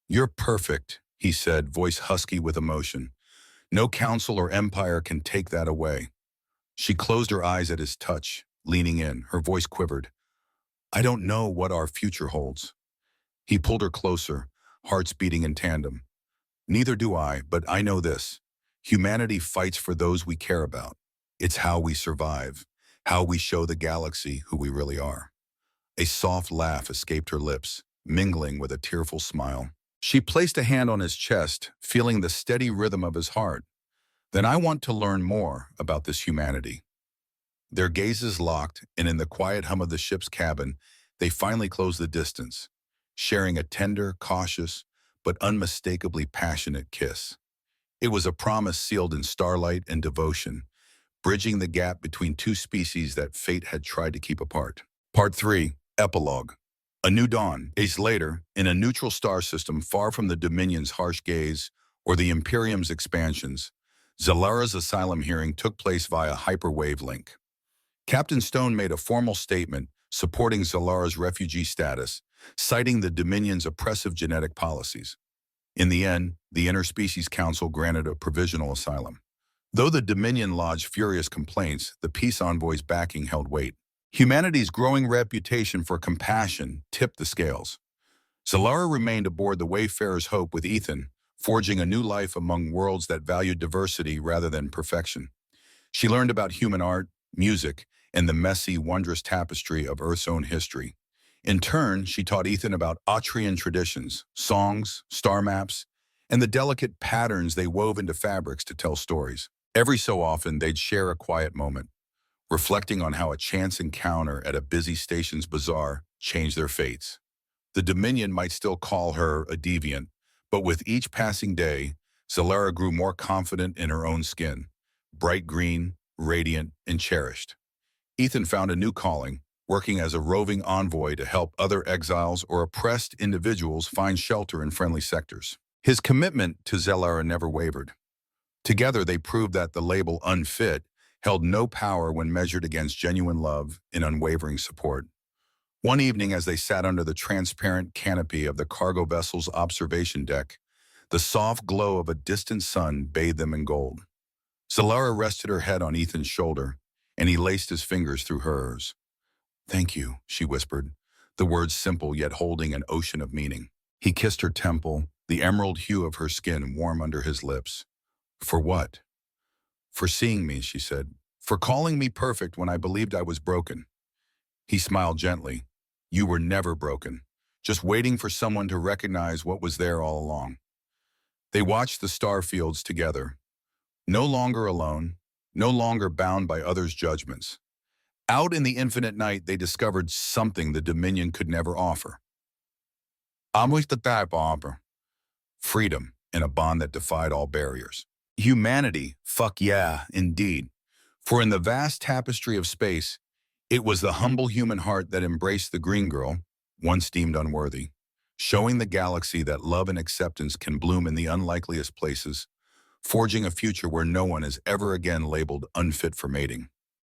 You're perfect, he said, voice husky with emotion. No council or empire can take that away. She closed her eyes at his touch, leaning in, her voice quivered. I don't know what our future holds. He pulled her closer, hearts beating in tandem. Neither do I, but I know this. Humanity fights for those we care about. It's how we survive, how we show the galaxy who we really are. A soft laugh escaped her lips, mingling with a tearful smile. She placed a hand on his chest, feeling the steady rhythm of his heart. Then I want to learn more about this humanity. Their gazes locked, and in the quiet hum of the ship's cabin, they finally closed the distance, sharing a tender, cautious, but unmistakably passionate kiss. It was a promise sealed in starlight and devotion, bridging the gap between two species that fate had tried to keep apart. Part 3. Epilogue. A new dawn. Days later, in a neutral star system far from the Dominion's harsh gaze or the Imperium's expansions, Zalara's asylum hearing took place via hyperwave link. Captain Stone made a formal statement supporting Zalara's refugee status, citing the Dominion's oppressive genetic policies. In the end, the Interspecies Council granted a provisional asylum. Though the Dominion lodged furious complaints, the peace envoy's backing held weight. Humanity's growing reputation for compassion tipped the scales. Zalara remained aboard the Wayfarer's Hope with Ethan, forging a new life among worlds that valued diversity rather than perfection. She learned about human art, music, and the messy, wondrous tapestry of Earth's own history. In turn, she taught Ethan about Otrean traditions, songs, star maps, and the delicate patterns they wove into fabrics to tell stories. Every so often, they'd share a quiet moment, reflecting on how a chance encounter at a busy station's bazaar changed their fates. The Dominion might still call her a deviant, but with each passing day, Zalara grew more confident in her own skin, bright green, radiant, and cherished. Ethan found a new calling, working as a roving envoy to help other exiles or oppressed individuals find shelter in friendly sectors. His commitment to Zalara never wavered. Together, they proved that the label unfit held no power when measured against genuine love and unwavering support. One evening, as they sat under the transparent canopy of the cargo vessel's observation deck, the soft glow of a distant sun bathed them in gold. Zalara rested her head on Ethan's shoulder, and he laced his fingers through hers. Thank you, she whispered, the words simple yet holding an ocean of meaning. He kissed her temple, the emerald hue of her skin warm under his lips. For what? For seeing me, she said. For calling me perfect when I believed I was broken. He smiled gently. You were never broken, just waiting for someone to recognize what was there all along. They watched the star fields together, no longer alone, no longer bound by others' judgments. Out in the infinite night, they discovered something the Dominion could never offer. Freedom in a bond that defied all barriers. Humanity, fuck yeah, indeed. For in the vast tapestry of space, it was the humble human heart that embraced the green girl, once deemed unworthy. showing the galaxy that love and acceptance can bloom in the unlikeliest places, forging a future where no one is ever again labeled unfit for mating.